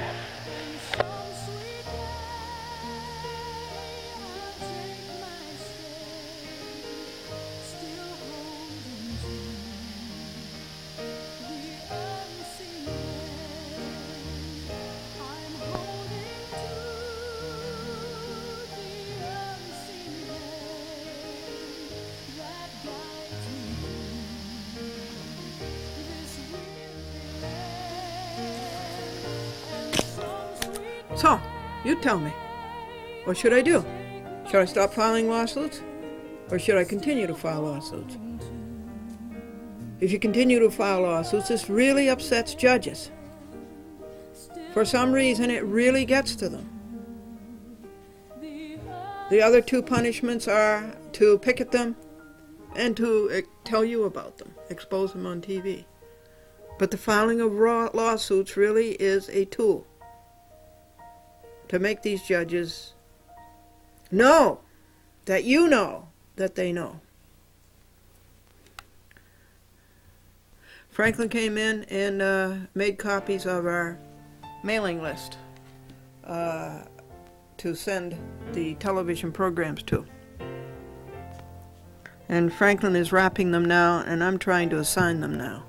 So, you tell me. What should I do? Should I stop filing lawsuits? Or should I continue to file lawsuits? If you continue to file lawsuits, this really upsets judges. For some reason, it really gets to them. The other two punishments are to picket them and to tell you about them, expose them on TV. But the filing of lawsuits really is a tool to make these judges know that you know that they know. Franklin came in and made copies of our mailing list to send the television programs to. And Franklin is wrapping them now, and I'm trying to assign them now.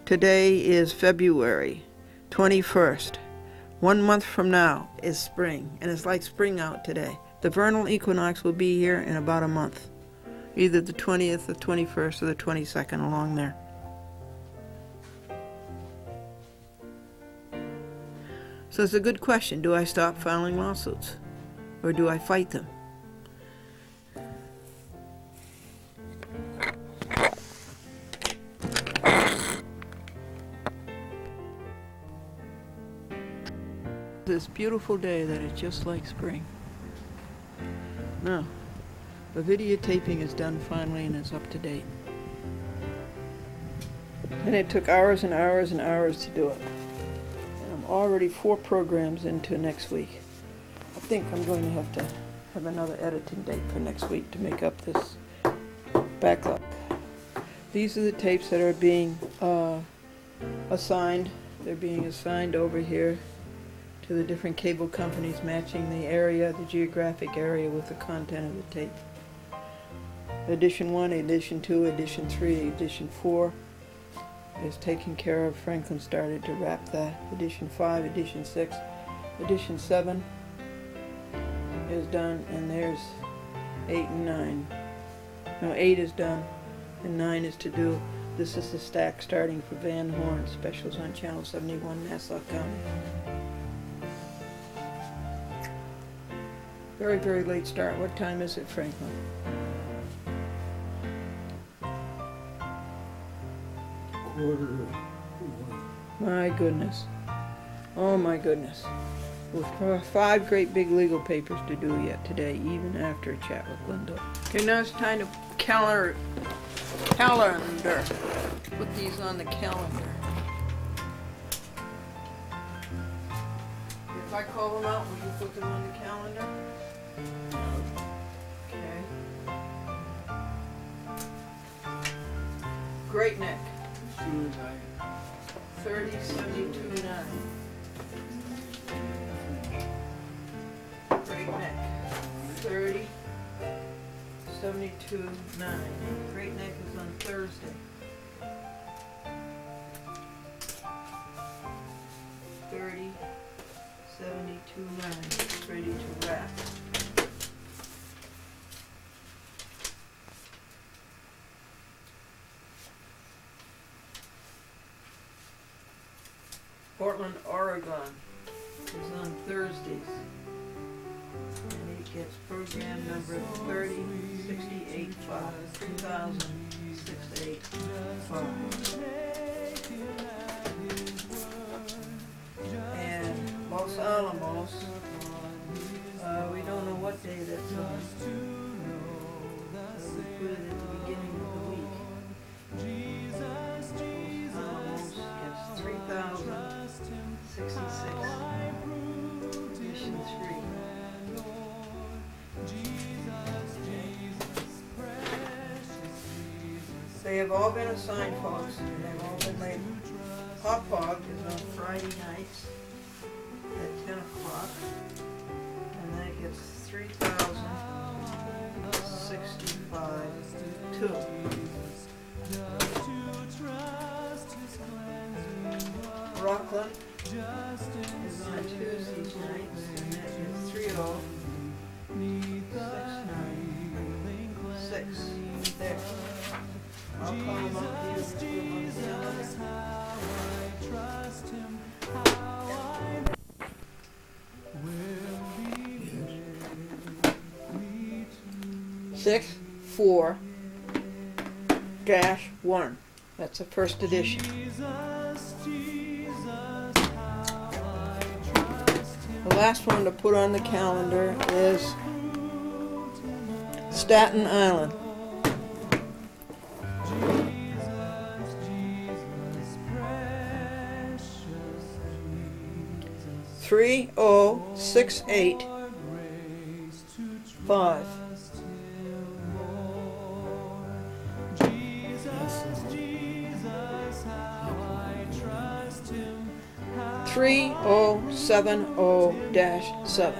Today is February 21st. 1 month from now is spring, and it's like spring out today. The vernal equinox will be here in about a month, either the 20th, the 21st, or the 22nd, along there. So it's a good question. Do I stop filing lawsuits, or do I fight them? This beautiful day that is just like spring. Now, the videotaping is done finally and it's up to date. And it took hours and hours and hours to do it. And I'm already 4 programs into next week. I think I'm going to have another editing date for next week to make up this backlog. These are the tapes that are being assigned. They're being assigned over here to the different cable companies, matching the area, the geographic area, with the content of the tape. Edition 1, Edition 2, Edition 3, Edition 4 is taken care of. Franklin started to wrap that. Edition 5, Edition 6, Edition 7 is done, and there's 8 and 9. No, 8 is done, and 9 is to do. This is the stack starting for Van Horn, specials on Channel 71, Nassau County. Very, very late start. What time is it, Franklin? Quarter to 1. My goodness. Oh my goodness. With 5 great big legal papers to do yet today, even after a chat with Glendora. Okay, now it's time to calendar. Put these on the calendar. If I call them out, will you put them on the calendar? Okay. Great Neck. As soon as I 3072.9. Great Great Neck, 30, 72, 9. Great Neck is on Thursday. 30, 72, 9. It's ready to wrap. Portland, Oregon is on Thursdays. And it gets program number 30685, 200685. And Los Alamos, we don't know what day that's on. We put it at the beginning of the week. Los Alamos gets 3,066. Mission 3. They have all been assigned, folks. They've all been labeled. Hot Fog is on Friday nights at 10 o'clock. And then it gets 3,065 2. Rockland is on Tuesdays nights, and that is 30696. There. I'll call them up here and put them on the calendar. 6-4-1. That's the first edition. The last one to put on the calendar is Staten Island. 30685. Three 070-7.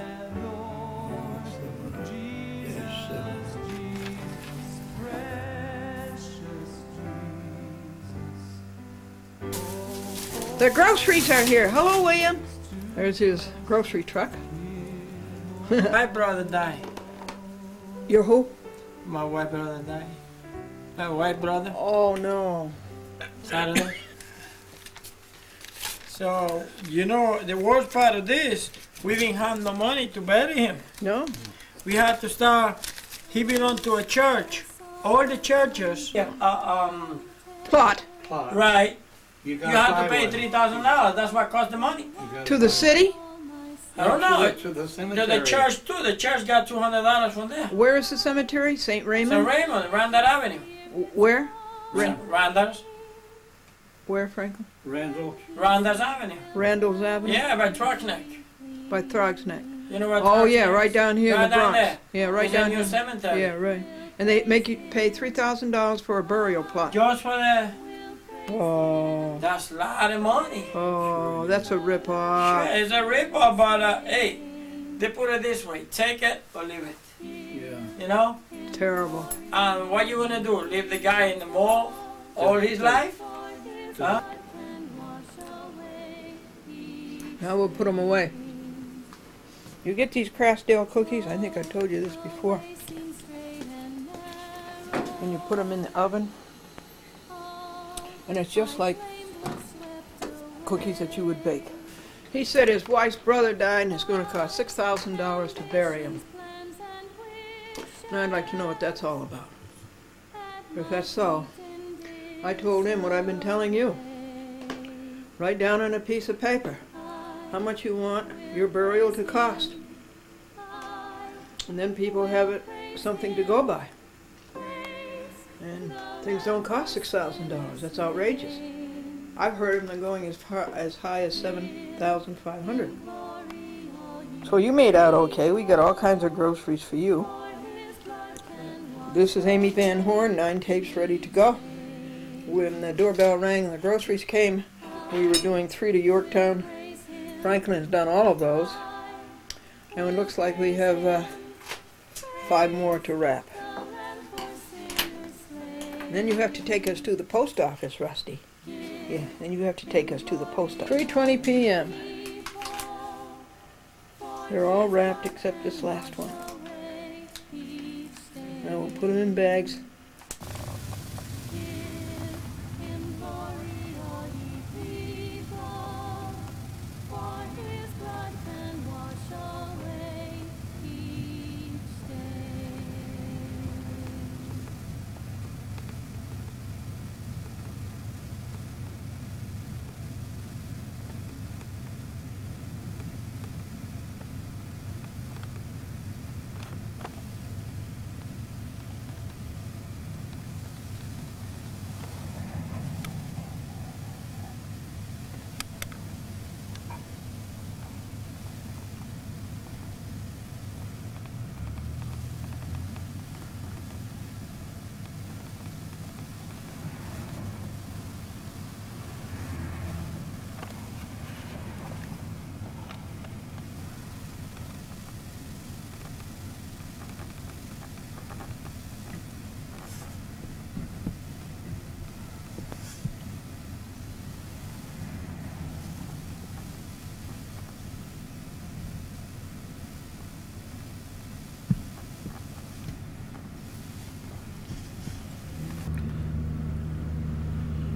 The groceries are here. Hello, William. There's his grocery truck. My brother died. Your who? My white brother died. My white brother, Oh, no. Saturday. So, you know, the worst part of this, we didn't have no money to bury him. No? We had to start, he belonged to a church. All the churches, Plot. right, You you have to pay $3,000. That's what cost the money. To the city? I don't know. To the To cemetery. the church too. The church got $200 from there. Where is the cemetery? St. Raymond? St. Raymond, Randall Avenue. Where? Randall's. Where, Franklin? Randall's Avenue. Randall's Avenue? Yeah, by Truck Neck. By Throgs Neck. You know what? Oh, Truck yeah, Neck right is? down here in Right the down Bronx. there. Yeah, right It's down a new here. cemetery. Yeah, right. And they make you pay $3,000 for a burial plot. Just for the. Oh, That's a lot of money. oh, that's a rip-off. It's a rip-off, but hey, they put it this way: take it or leave it. Yeah. You know. Terrible. And what you gonna do? Leave the guy in the mall all his life? Huh? Now we'll put them away. You get these Craftsdale cookies, I think I told you this before. And you put them in the oven. And it's just like cookies that you would bake. He said his wife's brother died and it's going to cost $6,000 to bury him. And I'd like to know what that's all about. If that's so, I told him what I've been telling you. Write down on a piece of paper how much you want your burial to cost. And then people have it something to go by. And things don't cost $6,000. That's outrageous. I've heard them going as high as $7,500. So you made out okay. We got all kinds of groceries for you. This is Amy Van Horn, 9 tapes ready to go. When the doorbell rang and the groceries came, we were doing 3 to Yorktown. Franklin's done all of those. And it looks like we have 5 more to wrap. And then you have to take us to the post office, Rusty. Yeah, then you have to take us to the post office. 3:20 p.m. They're all wrapped except this last one. Now we'll put them in bags.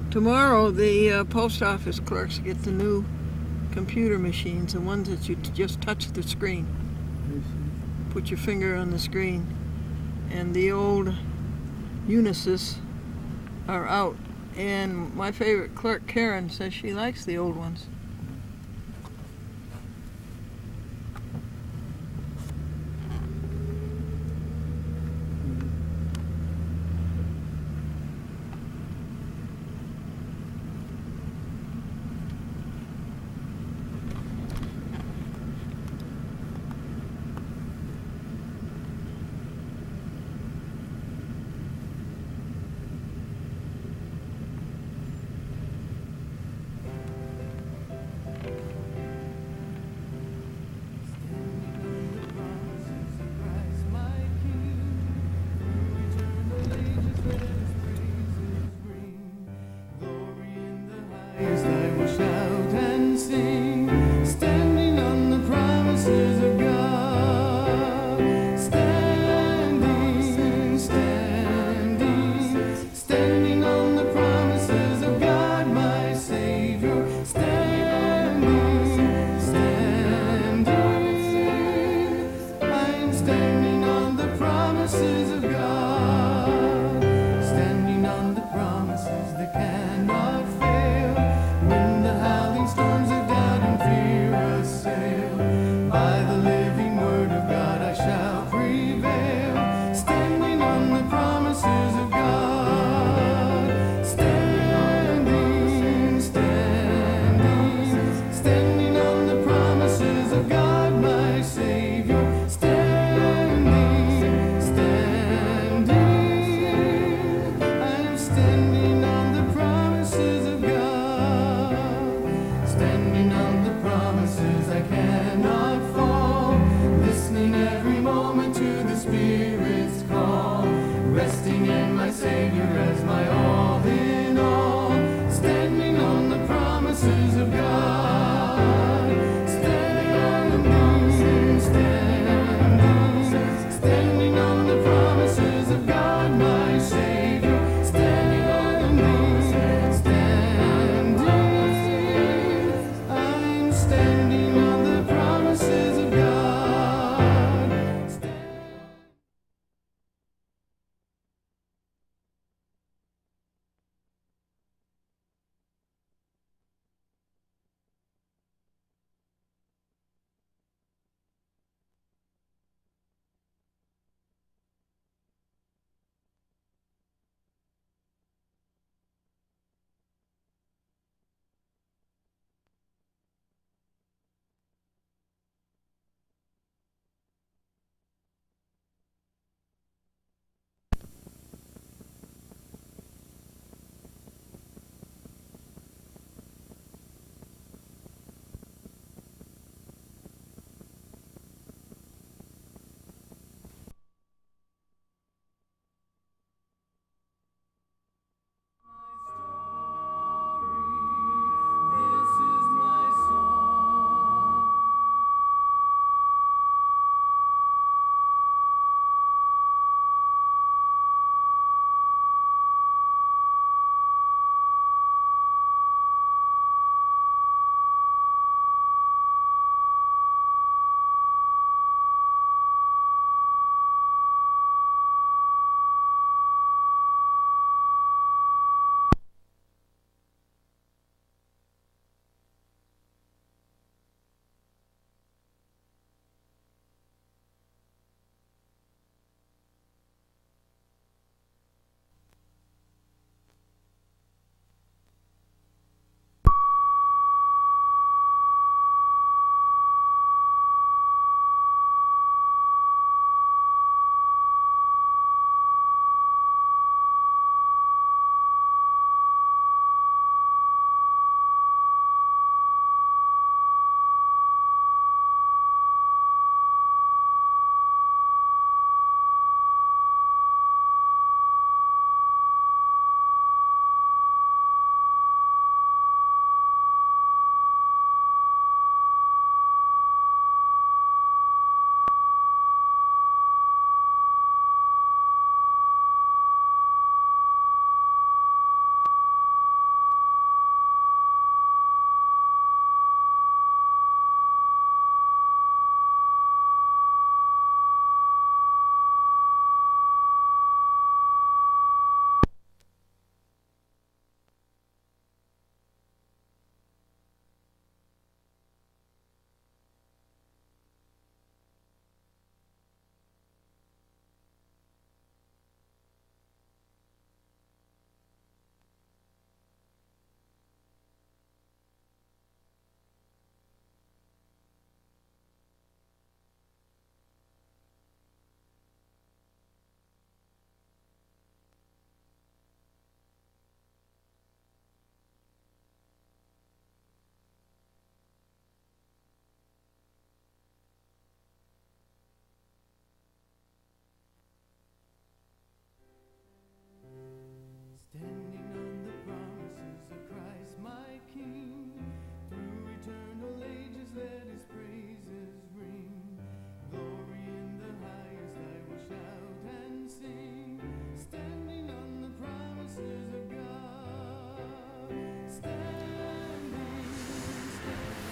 Tomorrow, the post office clerks get the new computer machines, the ones that you just touch the screen. Put your finger on the screen. And the old Unisys are out. And my favorite clerk, Karen, says she likes the old ones.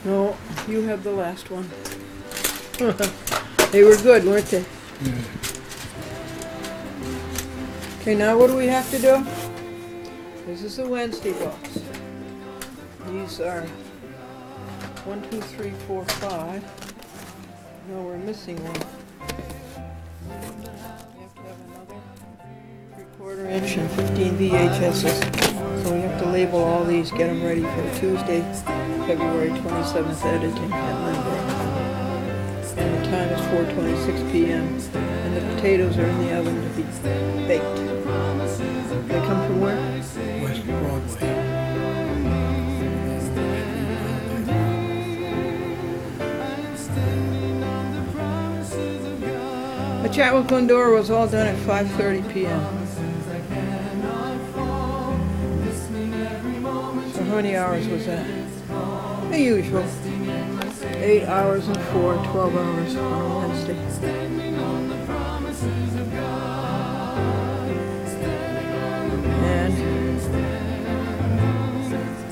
No, you have the last one. They were good, weren't they? Okay, now what do we have to do? This is the Wednesday box. These are 1, 2, 3, 4, 5. No, we're missing one. We have to have another 3/4 inch and 15 VHSs. So we have to label all these, get them ready for Tuesday, February 27th editing at Glendora. And the time is 4:26 p.m. And the potatoes are in the oven to be baked. They come from where? West Broadway. The chat with Glendora was all done at 5:30 p.m. So how many hours was that? The usual. 8 hours and 4, 12 hours on a Wednesday. And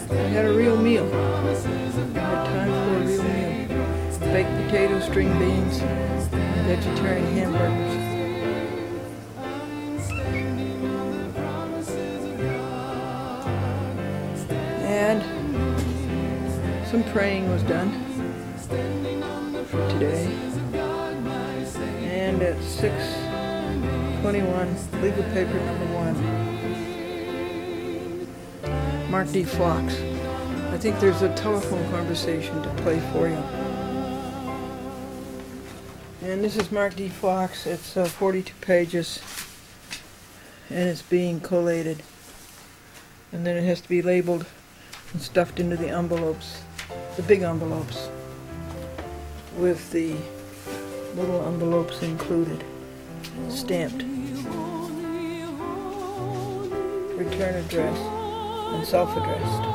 we had a real meal. We had time for a real meal. Baked potatoes, string beans, vegetarian hamburgers. And some praying was done for today. And at 6:21, legal paper number 1. Mark D. Fox. I think there's a telephone conversation to play for you. And this is Mark D. Fox. It's 42 pages, and it's being collated. And then it has to be labeled and stuffed into the envelopes, the big envelopes, with the little envelopes included, stamped. Return address and self-addressed.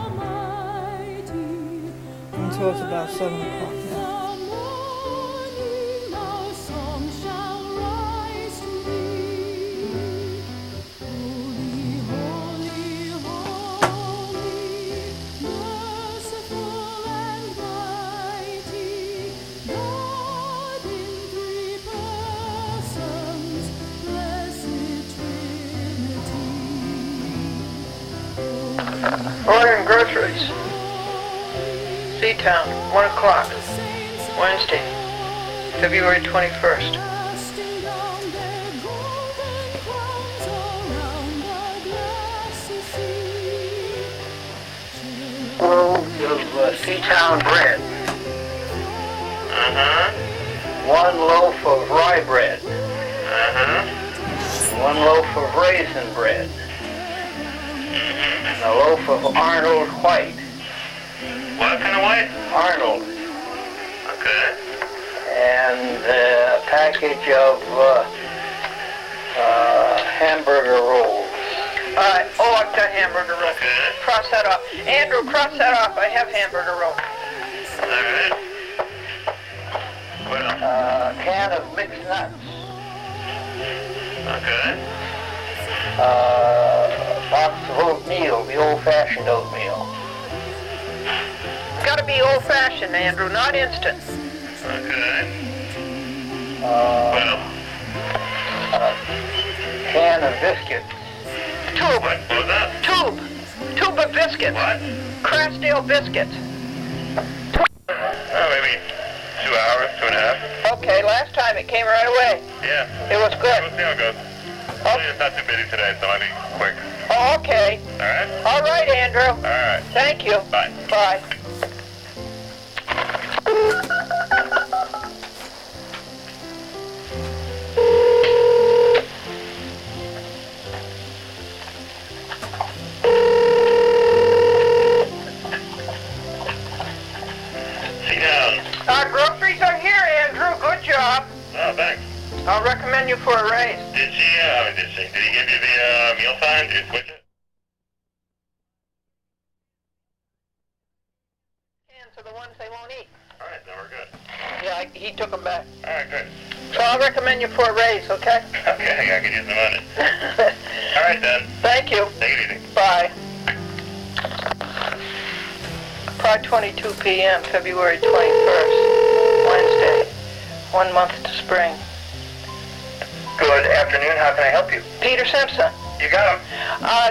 And so it's about 7 o'clock now. Ordering groceries. Seatown, 1 o'clock. Wednesday, February 21st. Loaf of Seatown bread. 1 loaf of rye bread. 1 loaf of raisin bread. And a loaf of Arnold White. What kind of white? Arnold. Okay. And a package of hamburger rolls. I've got hamburger roll. Okay. Cross that off. Andrew, cross that off. I have hamburger roll. All right. What else? A can of mixed nuts. Okay. A box of oatmeal, the old-fashioned oatmeal. It's got to be old-fashioned, Andrew, not instant. Okay. A can of biscuits. Tube. What was that? Tube of biscuits. What? Craftsdale biscuits. Oh, maybe 2 hours, 2.5. Okay, last time it came right away. Yeah. It was good. We'll see how it goes. It's not too busy today, so I'll be quick. Oh, okay. All right? All right, Andrew. All right. Thank you. Bye. Bye. Sit down. Our groceries are here, Andrew. Good job. Oh, thanks. I'll recommend you for a raise. Did she? Did he give you the meal sign? Did you switch it? Cans are the ones they won't eat. All right, then we're good. Yeah, he took them back. All right, good. So I'll recommend you for a raise, okay? Okay, I could use the money. All right, then. Thank you. Take it easy. Bye. 5:22 p.m., February 21st, Wednesday. 1 month to spring. Good afternoon. How can I help you? Peter Simpson. You got him?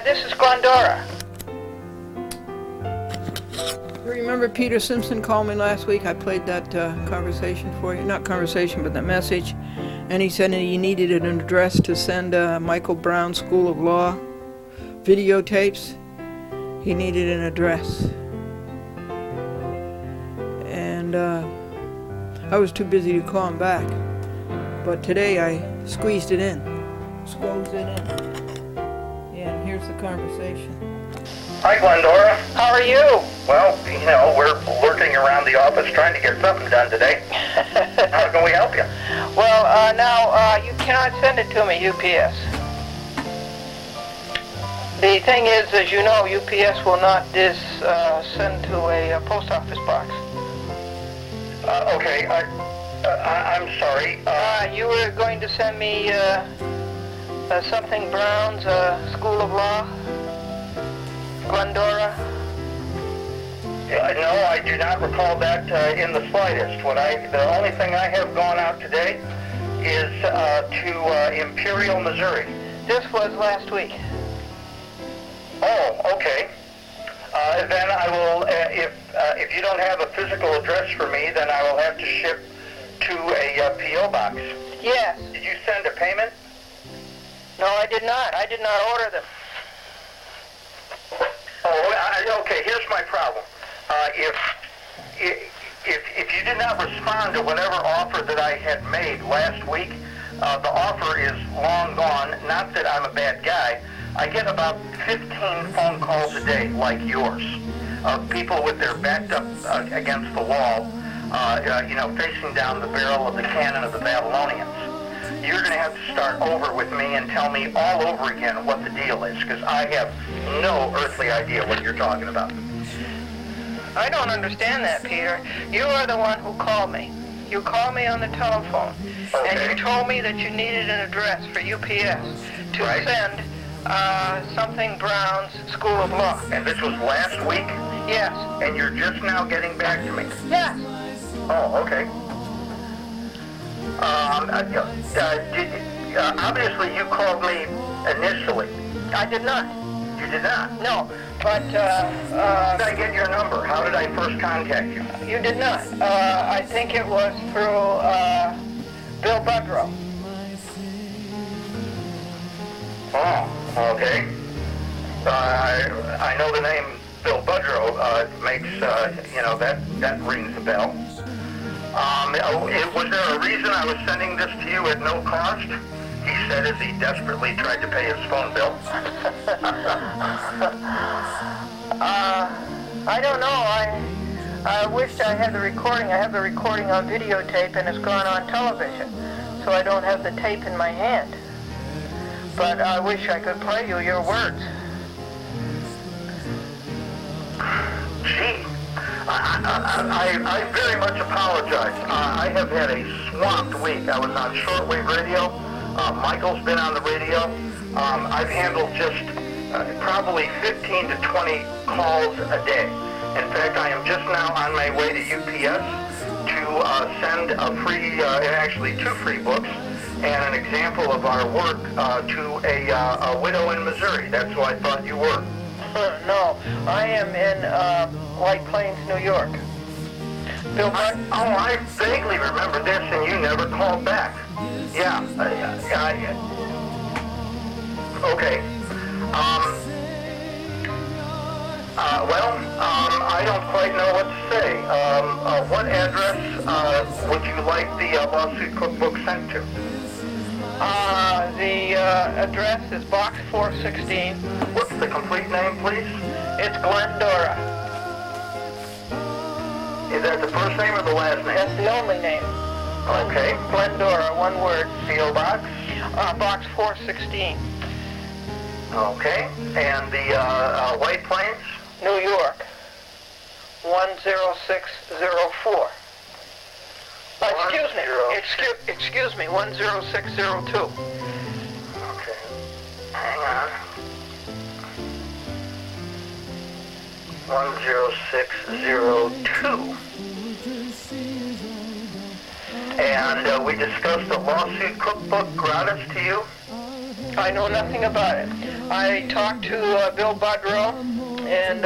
This is Glendora. You remember Peter Simpson called me last week? I played that conversation for you. Not conversation, but that message. And he said he needed an address to send Michael Brown School of Law videotapes. He needed an address. And I was too busy to call him back. But today I squeezed it in. Squeezed it in. Yeah, and here's the conversation. Hi, Glendora. How are you? Well, you know, we're lurking around the office trying to get something done today. How can we help you? Well, now, you cannot send it to me, UPS. The thing is, as you know, UPS will not send to a post office box. Okay, I'm sorry. You were going to send me something Brown's School of Law, Glendora. No, I do not recall that in the slightest. The only thing I have gone out today is to Imperial, Missouri. This was last week. Oh, okay. Then I will, if you don't have a physical address for me, then I will have to ship to a P.O. box. Yes. Did you send a payment? No, I did not. I did not order them. Oh, okay, here's my problem. If you did not respond to whatever offer that I had made last week, the offer is long gone. Not that I'm a bad guy. I get about 15 phone calls a day like yours of people with their backed up against the wall, you know, facing down the barrel of the cannon of the Babylonians. You're going to have to start over with me and tell me all over again what the deal is, because I have no earthly idea what you're talking about. I don't understand that, Peter. You are the one who called me. You called me on the telephone, and you told me that you needed an address for UPS to send something Brown's School of Law. And this was last week? Yes. And you're just now getting back to me? Yes. Oh, okay. Obviously you called me initially. I did not. You did not? No, but, How did I get your number? How did I first contact you? you did not. I think it was through, Bill Budrow. Oh, okay. I know the name Bill Budrow makes, you know, that rings a bell. Was there a reason I was sending this to you at no cost? He said as he desperately tried to pay his phone bill. I don't know. I wished I had the recording. I have the recording on videotape and it's gone on television, so I don't have the tape in my hand. But I wish I could play you your words. Gee, I very much apologize. I have had a swamped week. I was on shortwave radio. Michael's been on the radio. I've handled just probably 15 to 20 calls a day. In fact, I am just now on my way to UPS to send a free, actually 2 free books and an example of our work to a widow in Missouri. That's who I thought you were. No, I am in White Plains, New York. Bill I vaguely remember this, and you never called back. Yeah. Okay. I don't quite know what to say. What address would you like the lawsuit cookbook sent to? The address is Box 416. What's the complete name, please? It's Glendora. Is that the first name or the last name? That's the only name. Okay. Glendora, one word. P.O. Box? Box 416. Okay. And the White Plains? New York. 10604. Excuse me, 10602. Okay. Hang on. 10602. And we discussed a lawsuit cookbook gratis to you. I know nothing about it. I talked to Bill Budrow, and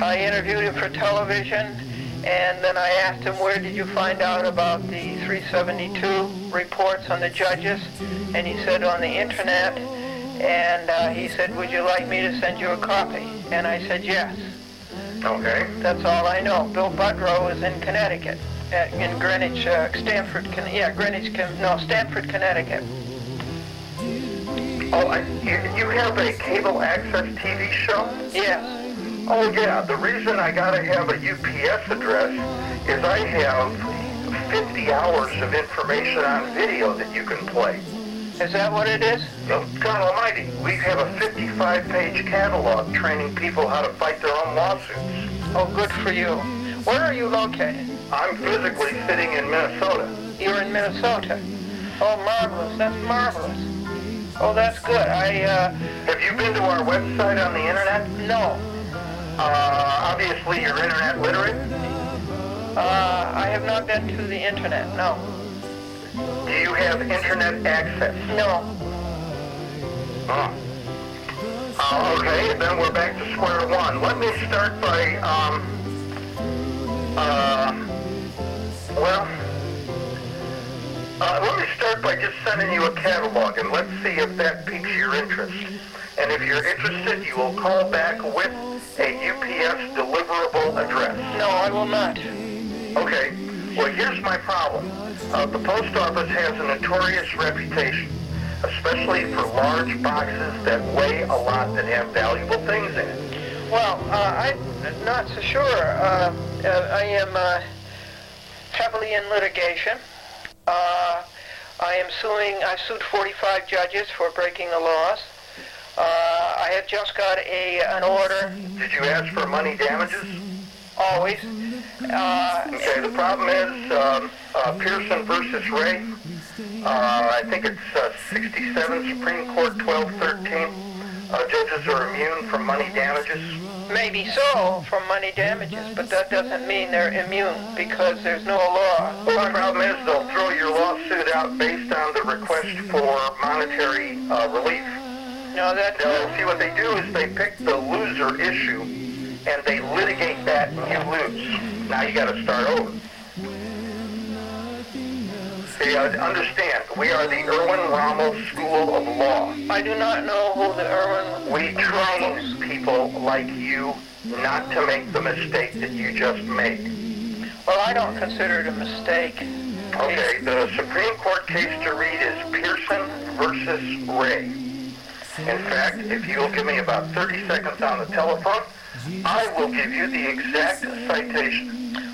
I interviewed him for television, and then I asked him, where did you find out about the 372 reports on the judges? And he said, on the internet. And he said, would you like me to send you a copy? And I said, yes. Okay. That's all I know. Bill Budrow is in Connecticut, in Greenwich, Stamford, Stamford, Connecticut. Oh, you have a cable access TV show? Yes. Oh, yeah. The reason I got to have a UPS address is I have 50 hours of information on video that you can play. Is that what it is? Oh, God almighty. We have a 55-page catalog training people how to fight their own lawsuits. Oh, good for you. Where are you located? I'm physically sitting in Minnesota. You're in Minnesota. Oh, marvelous. That's marvelous. Oh, that's good. Have you been to our website on the internet? No. Obviously you're internet literate. I have not been to the internet, no. Do you have internet access? No. Okay, then we're back to square one. Let me start by, let me start by just sending you a catalog, and let's see if that piques your interest. And if you're interested, you will call back with a UPS deliverable address. No, I will not. Okay, well, here's my problem. The post office has a notorious reputation, especially for large boxes that weigh a lot that have valuable things in it. Well, I'm not so sure. I am heavily in litigation. I sued 45 judges for breaking the laws. I have just got an order. Did you ask for money damages? Always. Okay, the problem is Pearson versus Ray. I think it's 67 Supreme Court 1213. Judges are immune from money damages. Maybe so, from money damages, but that doesn't mean they're immune because there's no law. Well, the problem is they'll throw your lawsuit out based on the request for monetary relief. No, See, what they do is they pick the loser issue and they litigate that and you lose. Now you got to start over. See, understand, we are the Erwin Rommel School of Law. I do not know who the Erwin... We train people like you not to make the mistake that you just made. Well, I don't consider it a mistake. Okay, the Supreme Court case to read is Pearson versus Ray. In fact, if you'll give me about 30 seconds on the telephone, I will give you the exact citation.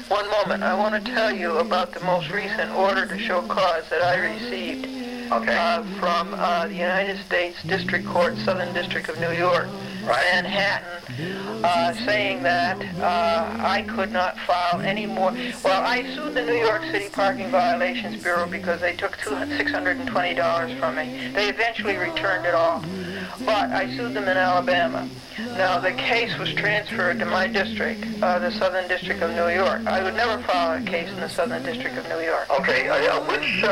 One moment. I want to tell you about the most recent order to show cause that I received from the United States District Court, Southern District of New York, Manhattan, saying that I could not file any more. Well, I sued the New York City Parking Violations Bureau because they took $620 from me. They eventually returned it all. But I sued them in Alabama. Now, the case was transferred to my district, the Southern District of New York. I would never file a case in the Southern District of New York. Okay, which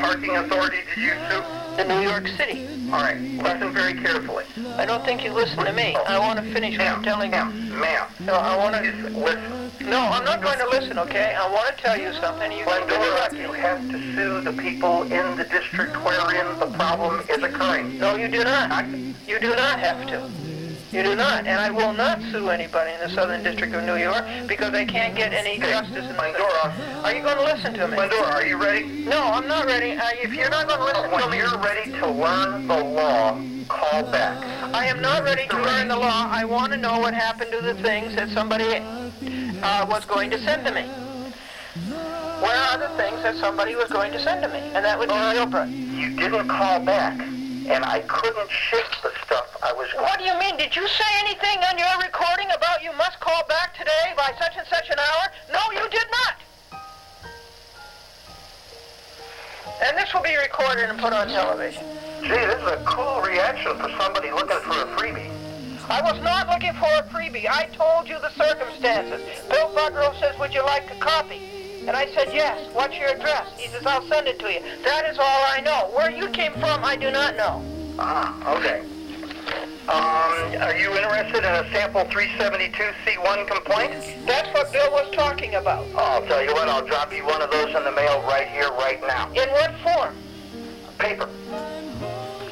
parking authority did you sue? The New York City. All right, listen very carefully. I don't think you listen to me. I want to finish what I'm telling you. Ma'am. No, I want to... Listen. No, I'm not going to listen, okay? I want to tell you something. You can Glendora, you have to sue the people in the district wherein the problem is occurring. No, you do not. You do not have to. You do not. And I will not sue anybody in the Southern District of New York because I can't get any justice in Glendora. Are you going to listen to me? Glendora, are you ready? No, I'm not ready. If you're not going to listen to When me... you're ready to learn the law, call back. I am not ready to learn the law. I want to know what happened to the things that somebody was going to send to me. Where are the things that somebody was going to send to me? And that would be Gilbert. You didn't call back, and I couldn't ship the stuff I was going. What do you mean? Did you say anything on your recording about you must call back today by such and such an hour? No, you did not. And this will be recorded and put on television. Gee, this is a cool reaction for somebody looking for a freebie. I was not looking for a freebie. I told you the circumstances. Bill Budrow says, would you like a copy? And I said, yes. What's your address? He says, I'll send it to you. That is all I know. Where you came from, I do not know. Okay. Are you interested in a sample 372C1 complaint? That's what Bill was talking about. Oh, I'll tell you what, I'll drop you one of those in the mail right here, right now. In what form? Paper.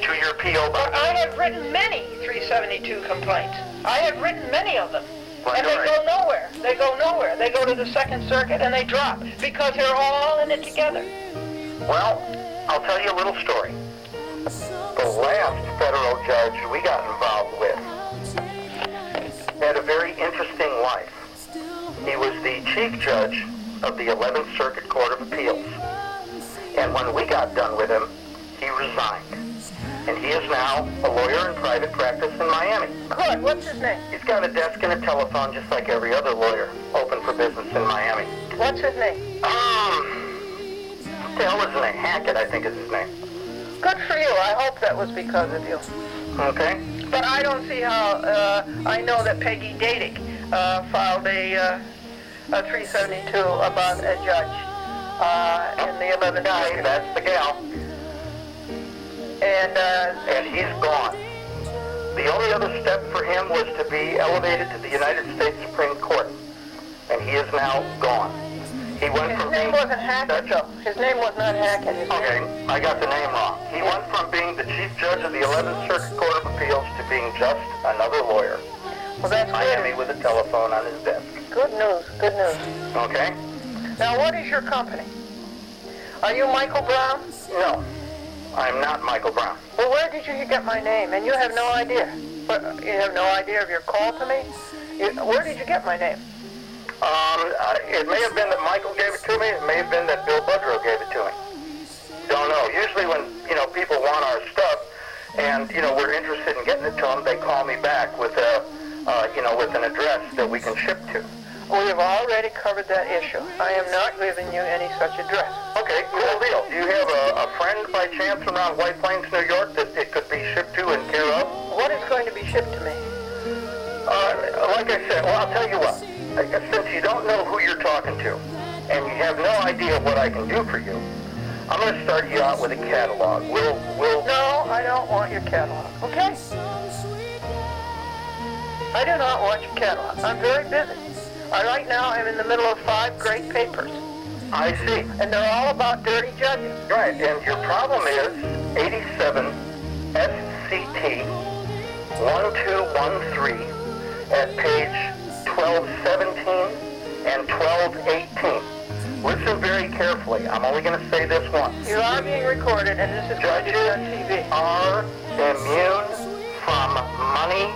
To your P.O. But box. I have written many 372 complaints. I have written many of them. And they Right. go nowhere. They go nowhere. They go to the Second Circuit and they drop because they're all in it together. Well, I'll tell you a little story. The last federal judge we got involved with had a very interesting life. He was the chief judge of the 11th Circuit Court of Appeals. And when we got done with him, he resigned. And he is now a lawyer in private practice in Miami. Good. What's his name? He's got a desk and a telephone just like every other lawyer open for business in Miami. What's his name? What the hell is his name? Hackett, I think is his name. Good for you. I hope that was because of you. Okay? But I don't see how, I know that Peggy Dadig filed a 372 about a judge in the 11th Guy, Circuit. that's the gal. And he's gone. The only other step for him was to be elevated to the United States Supreme Court. And he is now gone. He went His from name being... wasn't Hackett, though. His name was not Hackett. His Okay, name... I got the name wrong. He went from being the chief judge of the 11th Circuit Court of Appeals to being just another lawyer. Well, that's Miami good. with a telephone on his desk. Good news. Good news. Okay? Now, what is your company? Are you Michael Brown? No, I'm not Michael Brown. Well, where did you get my name? And you have no idea. You have no idea of your call to me? Where did you get my name? It may have been that Michael gave it to me. It may have been that Bill Budrow gave it to me. Don't know. Usually when, people want our stuff and, we're interested in getting it to them, they call me back with with an address that we can ship to. We have already covered that issue. I am not giving you any such address. Okay, cool deal. Do you have a friend by chance around White Plains, New York that it could be shipped to and care of? What is going to be shipped to me? Like I said, well, I'll tell you what. Since you don't know who you're talking to, and you have no idea what I can do for you, I'm going to start you out with a catalog. We'll... No, I don't want your catalog, okay? I do not want your catalog. I'm very busy. Right now, I'm in the middle of 5 great papers. I see. And they're all about dirty judges. Right, and your problem is 87 SCT 1213 at page 1217 and 1218. Listen very carefully. I'm only going to say this once. You are being recorded, and this is going to be on TV. Are immune from money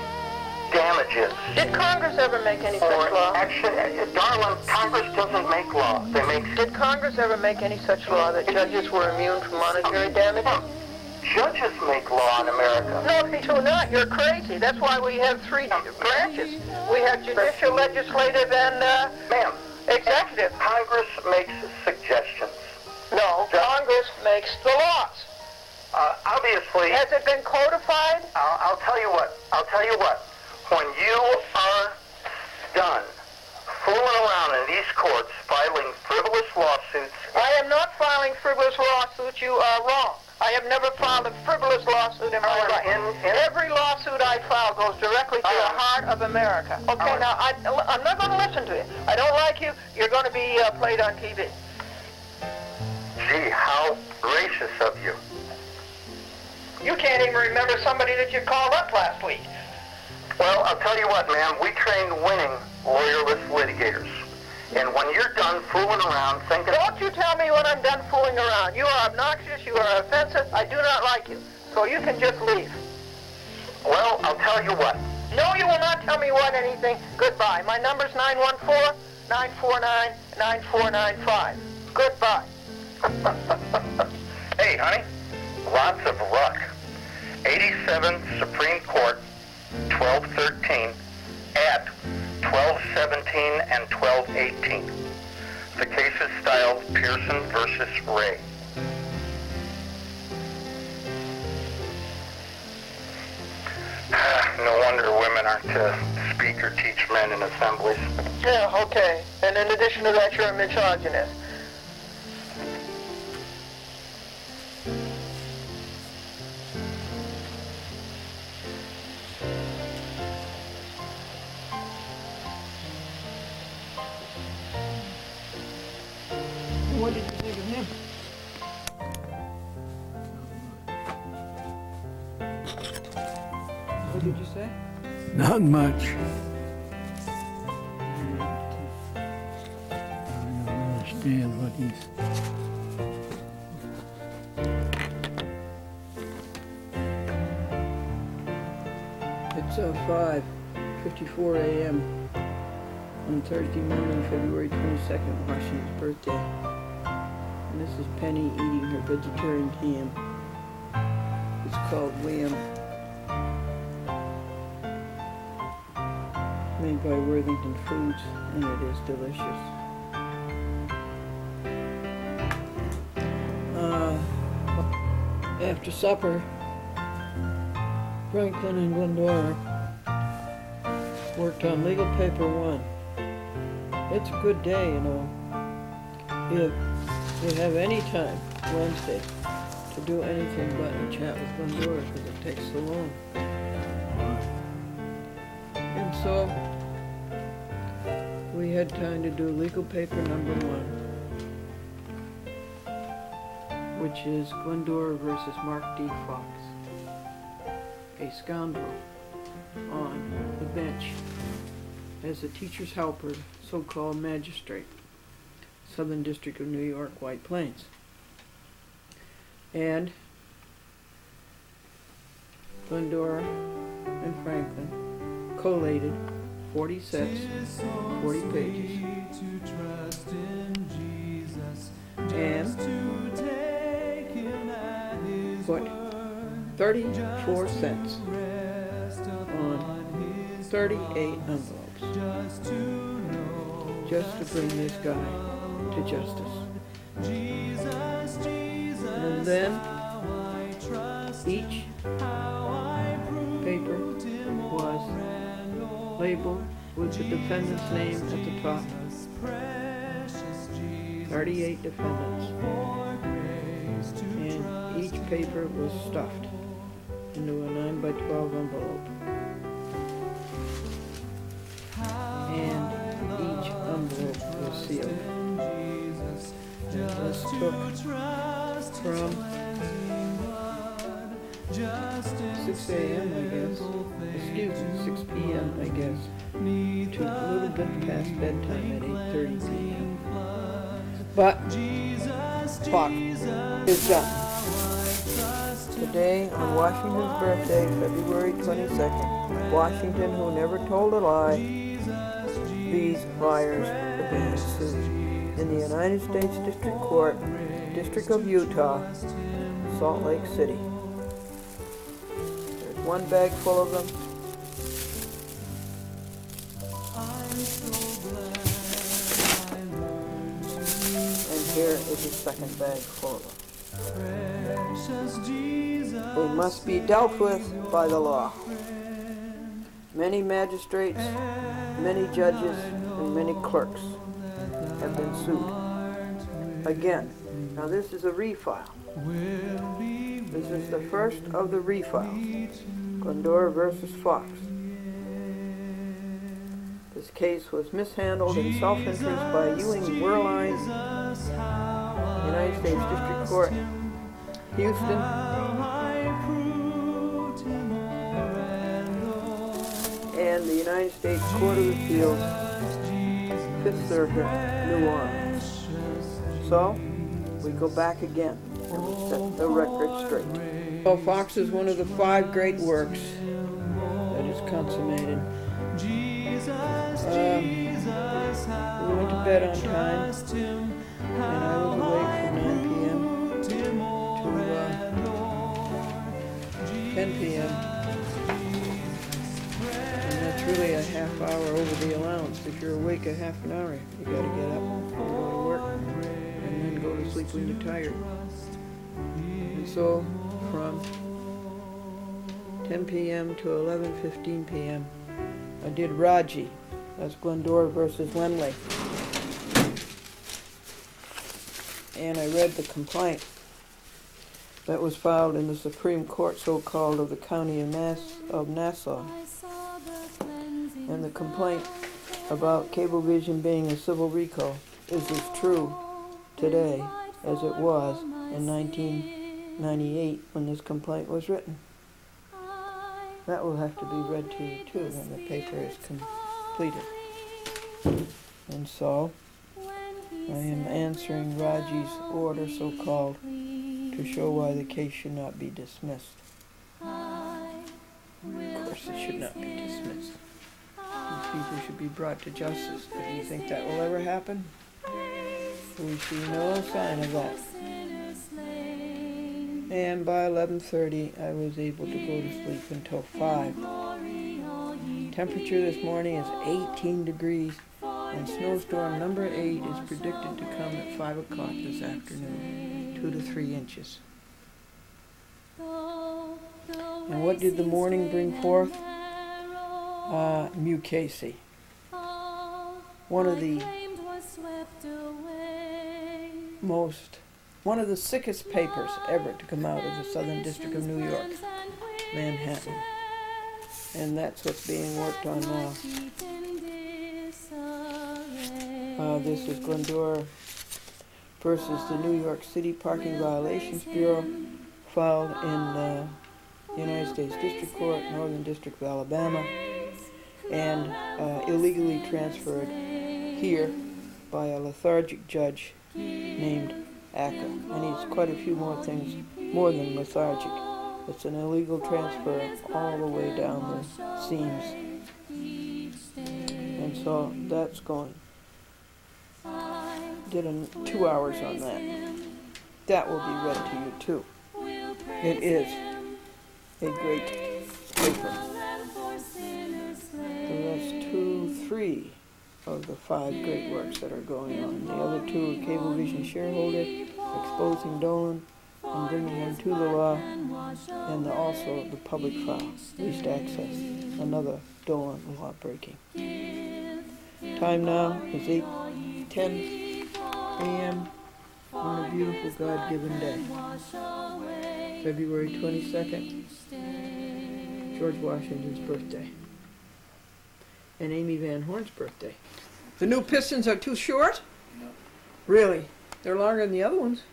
damages. Did Congress ever make any such Or law? action, darling, Congress doesn't make law. They make... Did Congress ever make any such law that judges were immune from monetary damages? Judges make law in America. No, they do not. You're crazy. That's why we have 3 branches. We have judicial, legislative, and Ma'am, executive. Congress makes suggestions. No, Congress makes the laws. Obviously, Has it been codified? I'll tell you what. When you are done fooling around in these courts filing frivolous lawsuits... I am not filing frivolous lawsuits. You are wrong. I have never filed a frivolous lawsuit in my life. Every lawsuit I file goes directly to the heart of America. Okay, now, I'm not going to listen to you. I don't like you. You're going to be played on TV. Gee, how gracious of you. You can't even remember somebody that you called up last week. Well, I'll tell you what, ma'am. We train winning lawyerless litigators. And when you're done fooling around thinking... Don't you tell me when I'm done fooling around. You are obnoxious. You are offensive. I do not like you. So you can just leave. Well, I'll tell you what. No, you will not tell me what anything. Goodbye. My number's 914-949-9495. Goodbye. Hey, honey. Lots of luck. 87th Supreme Court, 1213, at 1217 and 1218. The case is styled Pearson versus Ray. No wonder women women aren't to speak or teach men in assemblies. Yeah, okay. And in addition to that, you're a misogynist. What did you think of him? What did you say? Not much. I don't understand what he's... It's 5:54 a.m. on Thursday morning, February 22nd, Washington's birthday. And this is Penny eating her vegetarian ham. It's called Wham, made by Worthington Foods, and it is delicious. After supper, Franklin and Glendora worked on Legal Paper 1. It's a good day, you know. If you have any time, Wednesday, to do anything but a chat with Glendora because it takes so long. And so, we had time to do Legal Paper number 1. Which is Glendora versus Mark D. Fox, a scoundrel on the bench as a teacher's helper, so-called magistrate, Southern District of New York, White Plains. And Glendora and Franklin collated 40 sets, 40 pages, and put 34 cents on 38 envelopes just to bring this guy to justice. And then each paper was labeled with the defendant's name at the top. 38 defendants. And each paper was stuffed into a 9x12 envelope. And each envelope was sealed. And this took from 6 a.m. I guess, excuse me, 6 p.m. I guess, to a little bit past bedtime at 8:30 p.m. But Fox is done. Today, on Washington's birthday, February 22nd, Washington, who never told a lie, these liars are being sued in the United States District Court, District of Utah, Salt Lake City. There's one bag full of them. And here is a second bag full of them. They must be dealt with by the law. Many magistrates, many judges, and many clerks have been sued. Again, now this is a refile. This is the first of the refiles. Glendora versus Fox. This case was mishandled in self-interest by Ewing Werlein, United States District Court, Houston, and the United States Court of Appeals, 5th Circuit, New Orleans. So, we go back again and we set the record straight. Well, Fox is one of the 5 great works that is consummated. We went to bed on time, and I was awake from 9 p.m. to 10 p.m. And that's really a half hour over the allowance. If you're awake a half an hour, you got to get up and go to work, and then go to sleep when you're tired. And so, from 10 p.m. to 11:15 p.m., I did Raji. That's Glendora versus Wemley. And I read the complaint that was filed in the Supreme Court, so-called, of the County of Nassau. And the complaint about Cablevision being a civil RICO is as true today as it was in 1998 when this complaint was written. That will have to be read to you too when the paper is completed. And so, I am answering Raji's order, so-called, to show why the case should not be dismissed. Of course it should not be dismissed. These people should be brought to justice. But do you think that will ever happen? We see no sign of that. And by 11:30, I was able to go to sleep until 5. Temperature this morning is 18 degrees, and snowstorm number 8 is predicted to come at 5 o'clock this afternoon, 2 to 3 inches. And what did the morning bring forth? Mukasey. One of the sickest papers ever to come out of the Southern District of New York, Manhattan. And that's what's being worked on now. This is Glendora versus the New York City Parking Violations Bureau, filed in the United States District Court, Northern District of Alabama, and illegally transferred here by a lethargic judge named Acker. And he's quite a few more things more than lethargic. It's an illegal transfer all the way down the seams. And so that's going. Did 2 hours on that. That will be read to you too. It is a great paper. So that's 3 of the 5 great works that are going on. The other 2 are Cablevision shareholder, exposing Dolan, and bringing him to the law, and also the public file, least access, another Dolan law breaking. Time now is 8:10 a.m. on a beautiful God-given day. February 22nd, George Washington's birthday. And Amy Van Horn's birthday. The new pistons are too short? No. Really? They're longer than the other ones.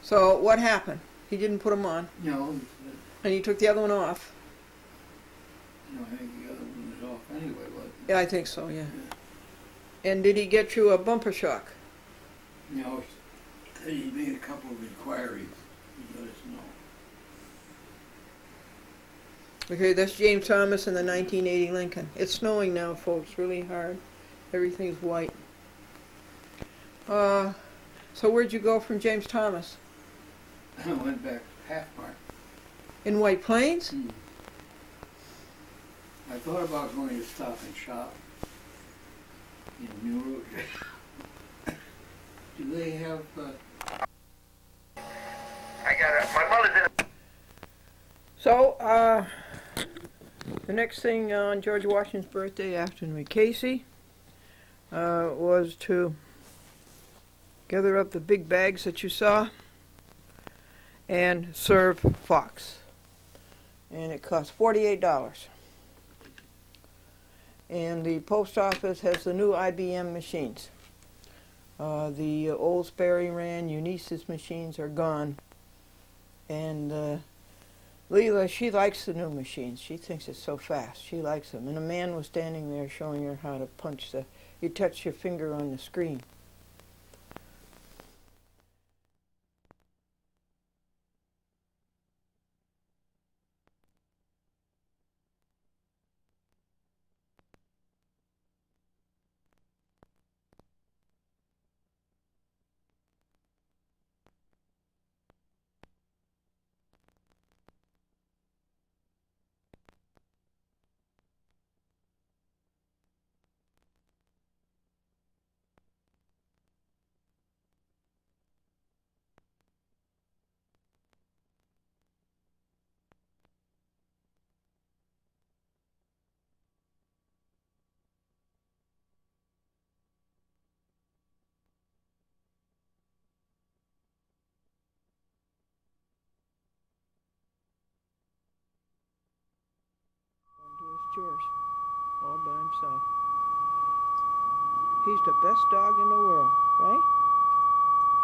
So what happened? He didn't put them on, No, and he took the other one off. I think the other one was off anyway, but Yeah, I think so, yeah. And did he get you a bumper shock? no, he made a couple of inquiries. He let us know. Okay, that's James Thomas in the 1980 Lincoln. It's snowing now, folks, really hard. Everything's white. So where'd you go from James Thomas? I went back half mark. In White Plains? I thought about going to Stop and Shop in New Rouge. Do they have, I got it. My mother's in a... So, the next thing on George Washington's birthday after Casey was to gather up the big bags that you saw and serve Fox. And it cost $48. And the post office has the new IBM machines. The old Sperry Rand Unisys machines are gone. And Leela, she likes the new machines. She thinks it's so fast. She likes them. And a man was standing there showing her how to punch you touch your finger on the screen. chores all by himself. He's the best dog in the world, right?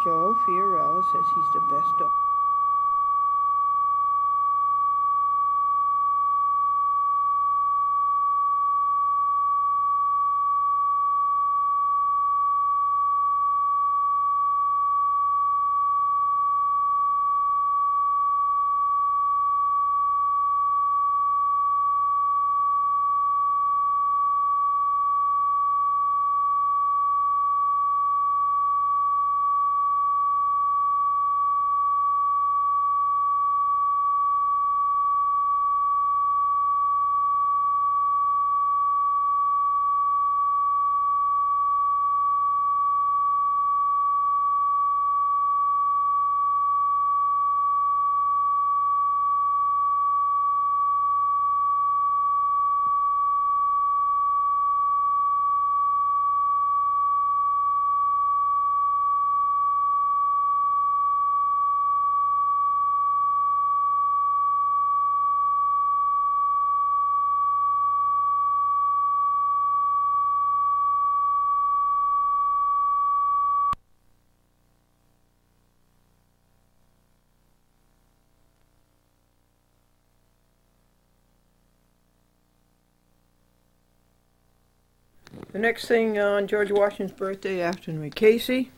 Joe Fiorella says he's the best dog. The next thing on George Washington's birthday after Casey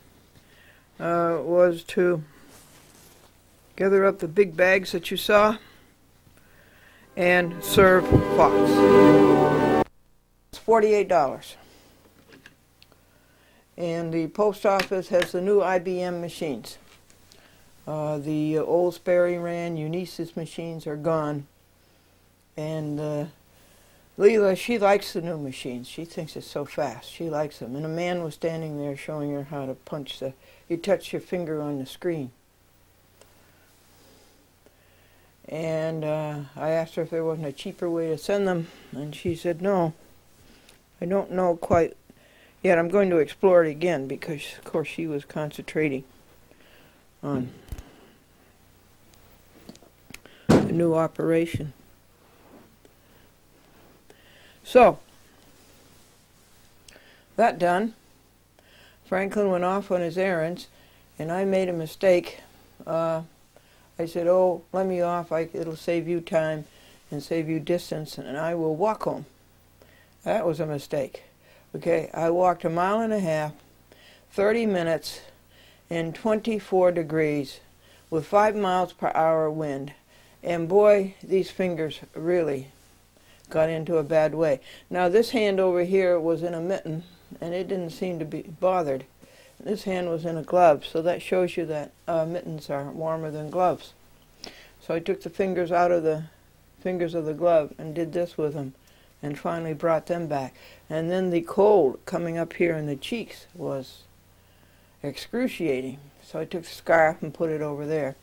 was to gather up the big bags that you saw and serve Fox. It's $48. And the post office has the new IBM machines. The old Sperry Rand Unisys machines are gone. And Leela, she likes the new machines. She thinks it's so fast. She likes them. And a man was standing there showing her how to punch the... You touch your finger on the screen. And I asked her if there wasn't a cheaper way to send them. And she said, no. I don't know quite yet. I'm going to explore it again because, of course, she was concentrating on the new operation. So, that done, Franklin went off on his errands, and I made a mistake. I said, oh, let me off, it'll save you time and save you distance, and I will walk home. That was a mistake. Okay, I walked 1.5 miles, 30 minutes, in 24 degrees, with 5 miles per hour wind. And boy, these fingers really got into a bad way. Now this hand over here was in a mitten and it didn't seem to be bothered. This hand was in a glove, so that shows you that mittens are warmer than gloves. So I took the fingers out of the fingers of the glove and did this with them and finally brought them back. And then the cold coming up here in the cheeks was excruciating. So I took the scarf and put it over there.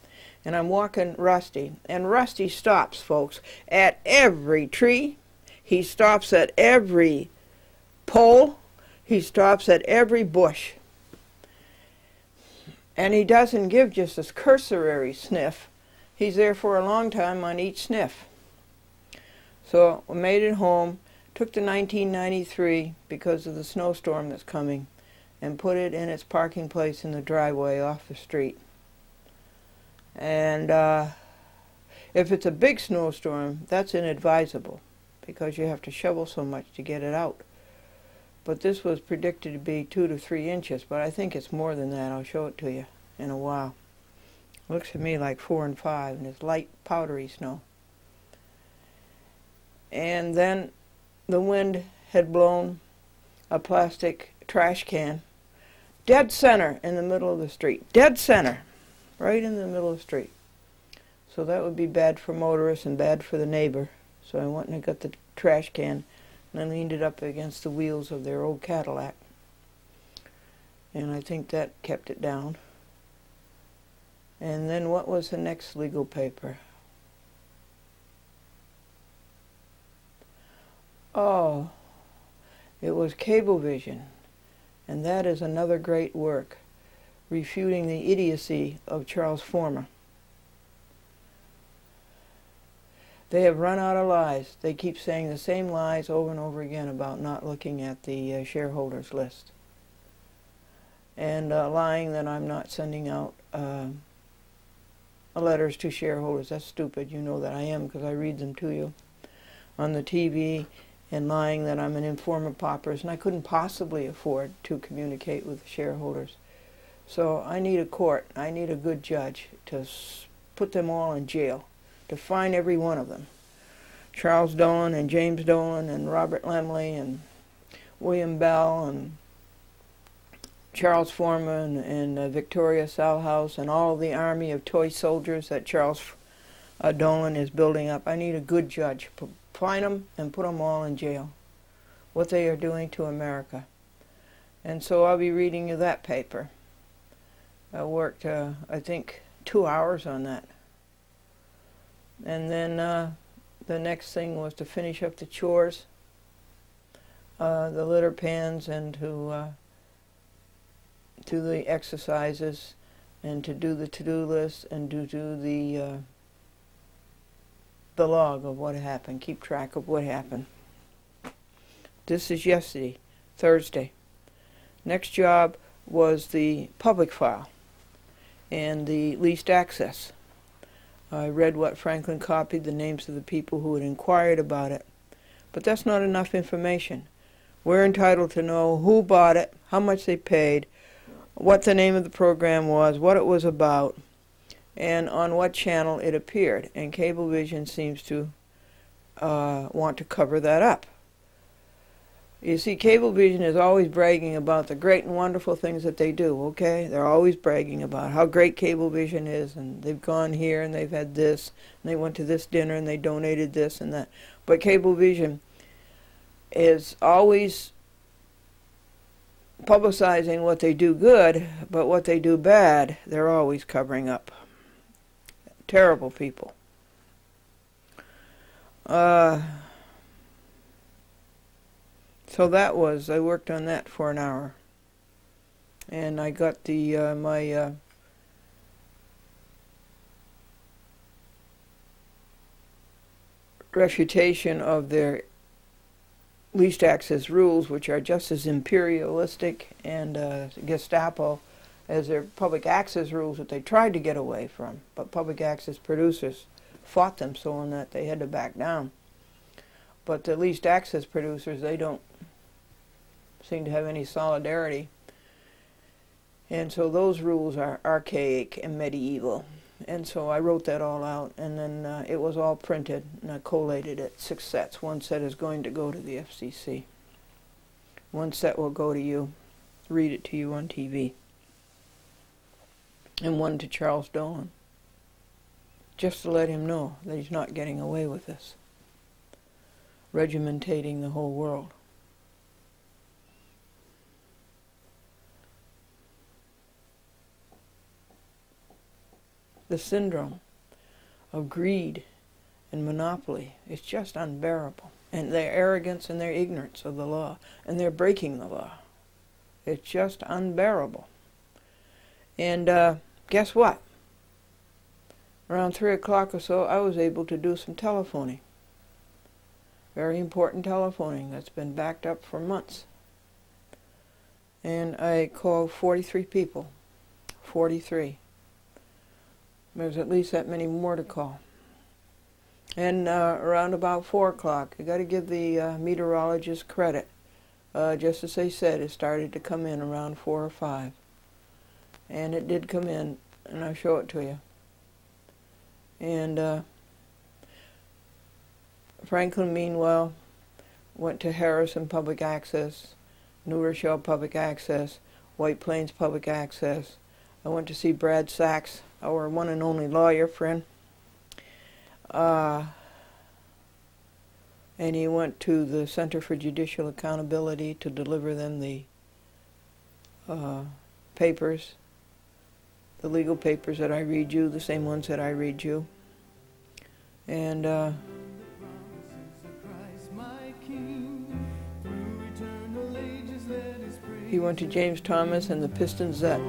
And I'm walking Rusty, and Rusty stops, folks, at every tree. He stops at every pole. He stops at every bush. And he doesn't give just this cursory sniff. He's there for a long time on each sniff. So we made it home, took the 1993 because of the snowstorm that's coming, and put it in its parking place in the driveway off the street. And if it's a big snowstorm, that's inadvisable because you have to shovel so much to get it out. But this was predicted to be 2 to 3 inches, but I think it's more than that. I'll show it to you in a while. Looks to me like 4 and 5, and it's light powdery snow. And then the wind had blown a plastic trash can dead center in the middle of the street. Dead center. Right in the middle of the street. So that would be bad for motorists and bad for the neighbor. So I went and I got the trash can and I leaned it up against the wheels of their old Cadillac. And I think that kept it down. And then what was the next legal paper? Oh, it was Cablevision. And that is another great work, refuting the idiocy of Charles Former. They have run out of lies. They keep saying the same lies over and over again about not looking at the shareholders list. And lying that I'm not sending out letters to shareholders. That's stupid. You know that I am because I read them to you on the TV, and lying that I'm an informer paupers and I couldn't possibly afford to communicate with the shareholders. So I need a court. I need a good judge to put them all in jail, to fine every one of them. Charles Dolan and James Dolan and Robert Lemley and William Bell and Charles Foreman and Victoria Salhouse and all the army of toy soldiers that Charles Dolan is building up. I need a good judge. Fine them and put them all in jail. What they are doing to America. And so I'll be reading you that paper. I worked, I think, 2 hours on that. And then the next thing was to finish up the chores, the litter pans, and to do the exercises, and to do the to-do list, and to do the log of what happened, keep track of what happened. This is yesterday, Thursday. Next job was the public file and the least access. I read what Franklin copied, the names of the people who had inquired about it. But that's not enough information. We're entitled to know who bought it, how much they paid, what the name of the program was, what it was about, and on what channel it appeared. And Cablevision seems to want to cover that up. You see, Cablevision is always bragging about the great and wonderful things that they do, okay? They're always bragging about how great Cablevision is, and they've gone here and they've had this, and they went to this dinner and they donated this and that. But Cablevision is always publicizing what they do good, but what they do bad, they're always covering up. Terrible people. So that was, I worked on that for an hour. And I got the, my refutation of their least access rules, which are just as imperialistic and Gestapo as their public access rules that they tried to get away from. But public access producers fought them so in that they had to back down. But the least access producers, they don't seem to have any solidarity. And so those rules are archaic and medieval. And so I wrote that all out, and then it was all printed, and I collated it, 6 sets. 1 set is going to go to the FCC. 1 set will go to you, read it to you on TV. And 1 to Charles Dolan, just to let him know that he's not getting away with this, regimentating the whole world. The syndrome of greed and monopoly is just unbearable. And their arrogance and their ignorance of the law, and their breaking the law. It's just unbearable. And guess what? Around 3 o'clock or so, I was able to do some telephoning. Very important telephoning that's been backed up for months. And I called 43 people. 43. There's at least that many more to call. And around about 4 o'clock, I got to give the meteorologist credit. Just as they said, it started to come in around 4 or 5. And it did come in, and I'll show it to you. And Franklin, meanwhile, went to Harrison Public Access, New Rochelle Public Access, White Plains Public Access. I went to see Brad Sachs, our one and only lawyer friend. And he went to the Center for Judicial Accountability to deliver them the papers, the legal papers that I read you, the same ones that I read you. And he went to James Thomas and the pistons that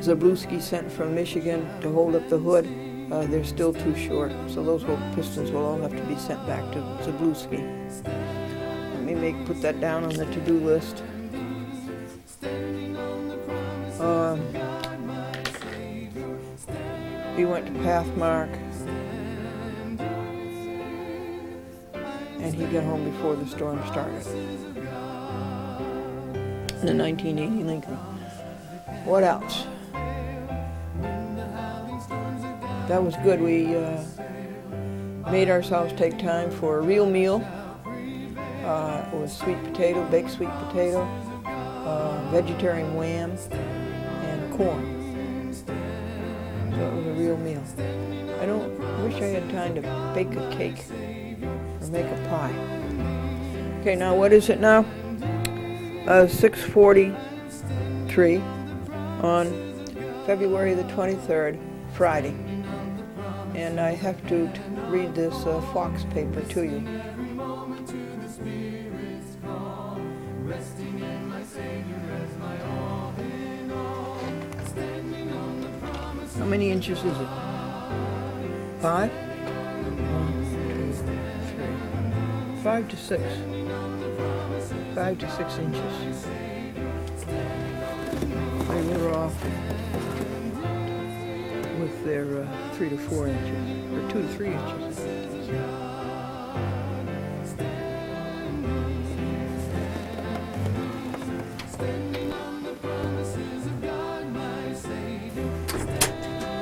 Zabluski sent from Michigan to hold up the hood. they're still too short, so those whole pistons will all have to be sent back to Zablewski. Let me put that down on the to-do list. He went to Pathmark, and he got home before the storm started. In the 1980 Lincoln. What else? That was good. We made ourselves take time for a real meal. It was sweet potato, baked sweet potato, vegetarian wham, and corn. So it was a real meal. I wish I had time to bake a cake or make a pie. Okay, now what is it now? 6:43 on February the 23rd, Friday. And I have to read this Fox paper to you. How many inches is it? 5? 1, 2, 3. 5 to 6. 5 to 6 inches. They were off with their 3 to 4 inches, or 2 to 3 inches.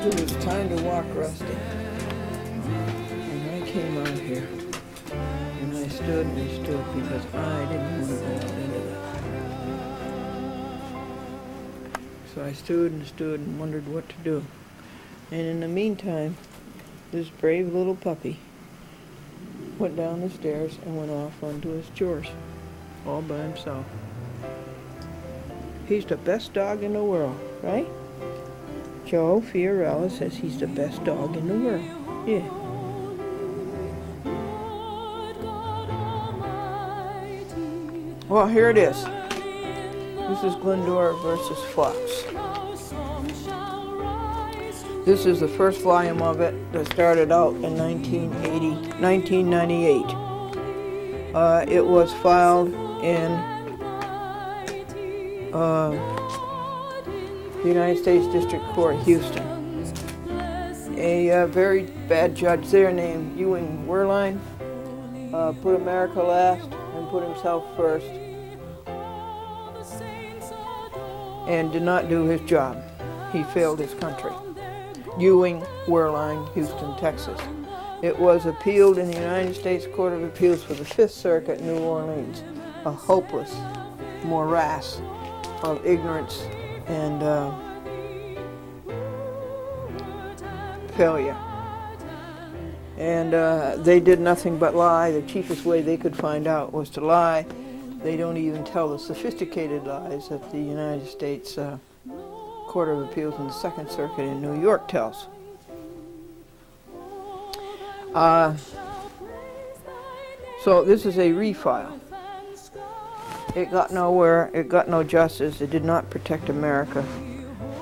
It was time to walk Rusty, and I came out here, and I stood and stood because I didn't want to go out into that. So I stood and stood and wondered what to do. And in the meantime, this brave little puppy went down the stairs and went off onto his chores, all by himself. He's the best dog in the world, right? Joe Fiorella says he's the best dog in the world. Yeah. Well, here it is. This is Glendora versus Fox. This is the first volume of it that started out in 1998. It was filed in the United States District Court, Houston. A very bad judge there named Ewing Werlein put America last and put himself first and did not do his job. He failed his country. Ewing Werlein, Houston, Texas. It was appealed in the United States Court of Appeals for the Fifth Circuit, New Orleans. A hopeless morass of ignorance and failure. And they did nothing but lie. The cheapest way they could find out was to lie. They don't even tell the sophisticated lies that the United States Court of Appeals in the Second Circuit in New York tells. So this is a refile. It got nowhere, it got no justice, it did not protect America,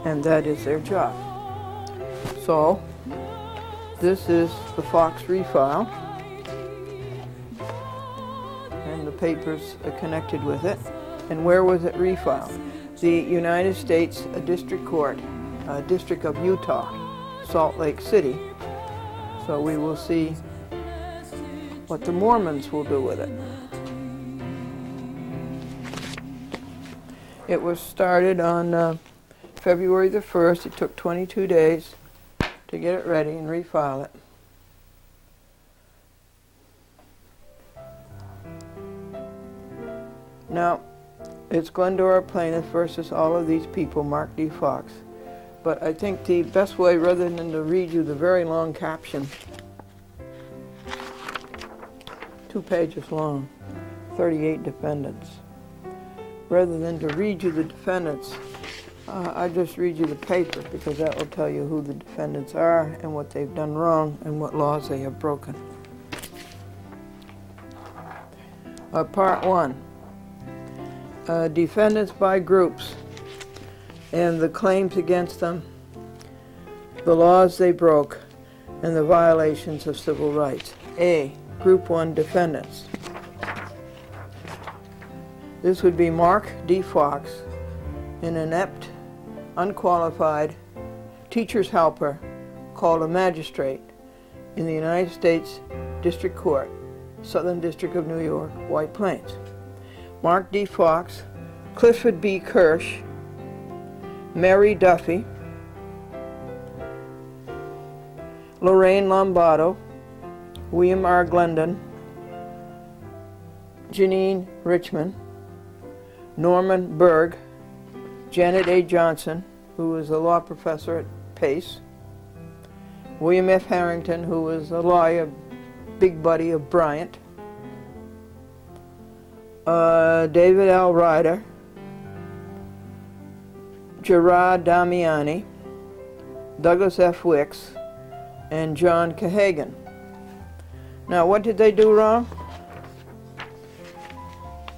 and that is their job. So, this is the Fox refile, and the papers are connected with it. And where was it refiled? The United States District Court, District of Utah, Salt Lake City. So we will see what the Mormons will do with it. It was started on February the 1st. It took 22 days to get it ready and refile it. Now, it's Glendora plaintiff versus all of these people, Mark D. Fox. But I think the best way, rather than to read you the very long caption, 2 pages long, 38 defendants, rather than to read you the defendants, I just read you the paper, because that will tell you who the defendants are and what they've done wrong and what laws they have broken. Part 1. Defendants by groups and the claims against them, the laws they broke, and the violations of civil rights. A. Group 1 defendants. This would be Mark D. Fox, an inept, unqualified teacher's helper called a magistrate in the United States District Court, Southern District of New York, White Plains. Mark D. Fox, Clifford B. Kirsch, Mary Duffy, Lorraine Lombardo, William R. Glendon, Janine Richmond, Norman Berg, Janet A. Johnson, who was a law professor at Pace, William F. Harrington, who was a lawyer, big buddy of Bryant, David L. Ryder, Gerard Damiani, Douglas F. Wicks, and John Cahagan. Now, what did they do wrong?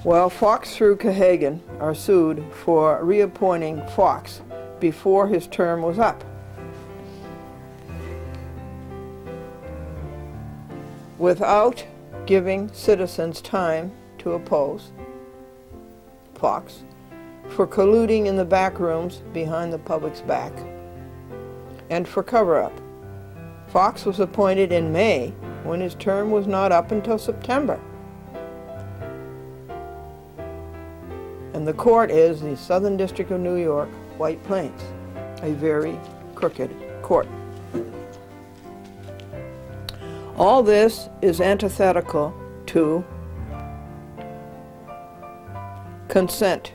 Well, Fox through Cahagan are sued for reappointing Fox before his term was up. Without giving citizens time to oppose Fox, for colluding in the back rooms behind the public's back, and for cover-up. Fox was appointed in May when his term was not up until September. And the court is the Southern District of New York, White Plains, a very crooked court. All this is antithetical to consent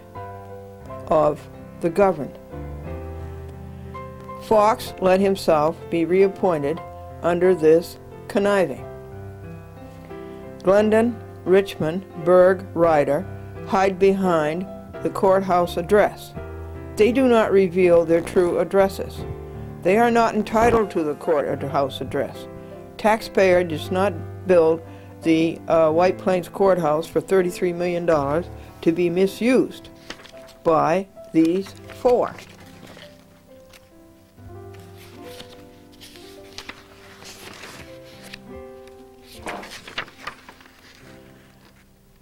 of the governed. Fox let himself be reappointed under this conniving. Glendon, Richmond, Berg, Ryder hide behind the courthouse address. They do not reveal their true addresses. They are not entitled to the courthouse address. Taxpayer does not build the White Plains Courthouse for $33 million to be misused by these four.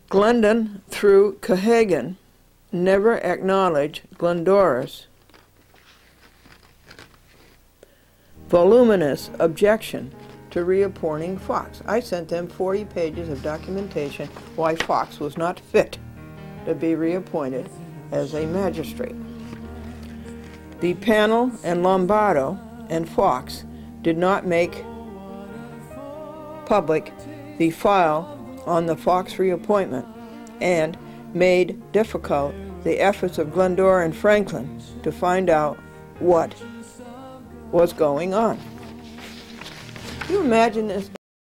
Glendon, through Cahagan, never acknowledged Glendora's voluminous objection to reappointing Fox. I sent them 40 pages of documentation why Fox was not fit to be reappointed as a magistrate. The panel and Lombardo and Fox did not make public the file on the Fox reappointment and made difficult the efforts of Glendora and Franklin to find out what was going on. Can you imagine this?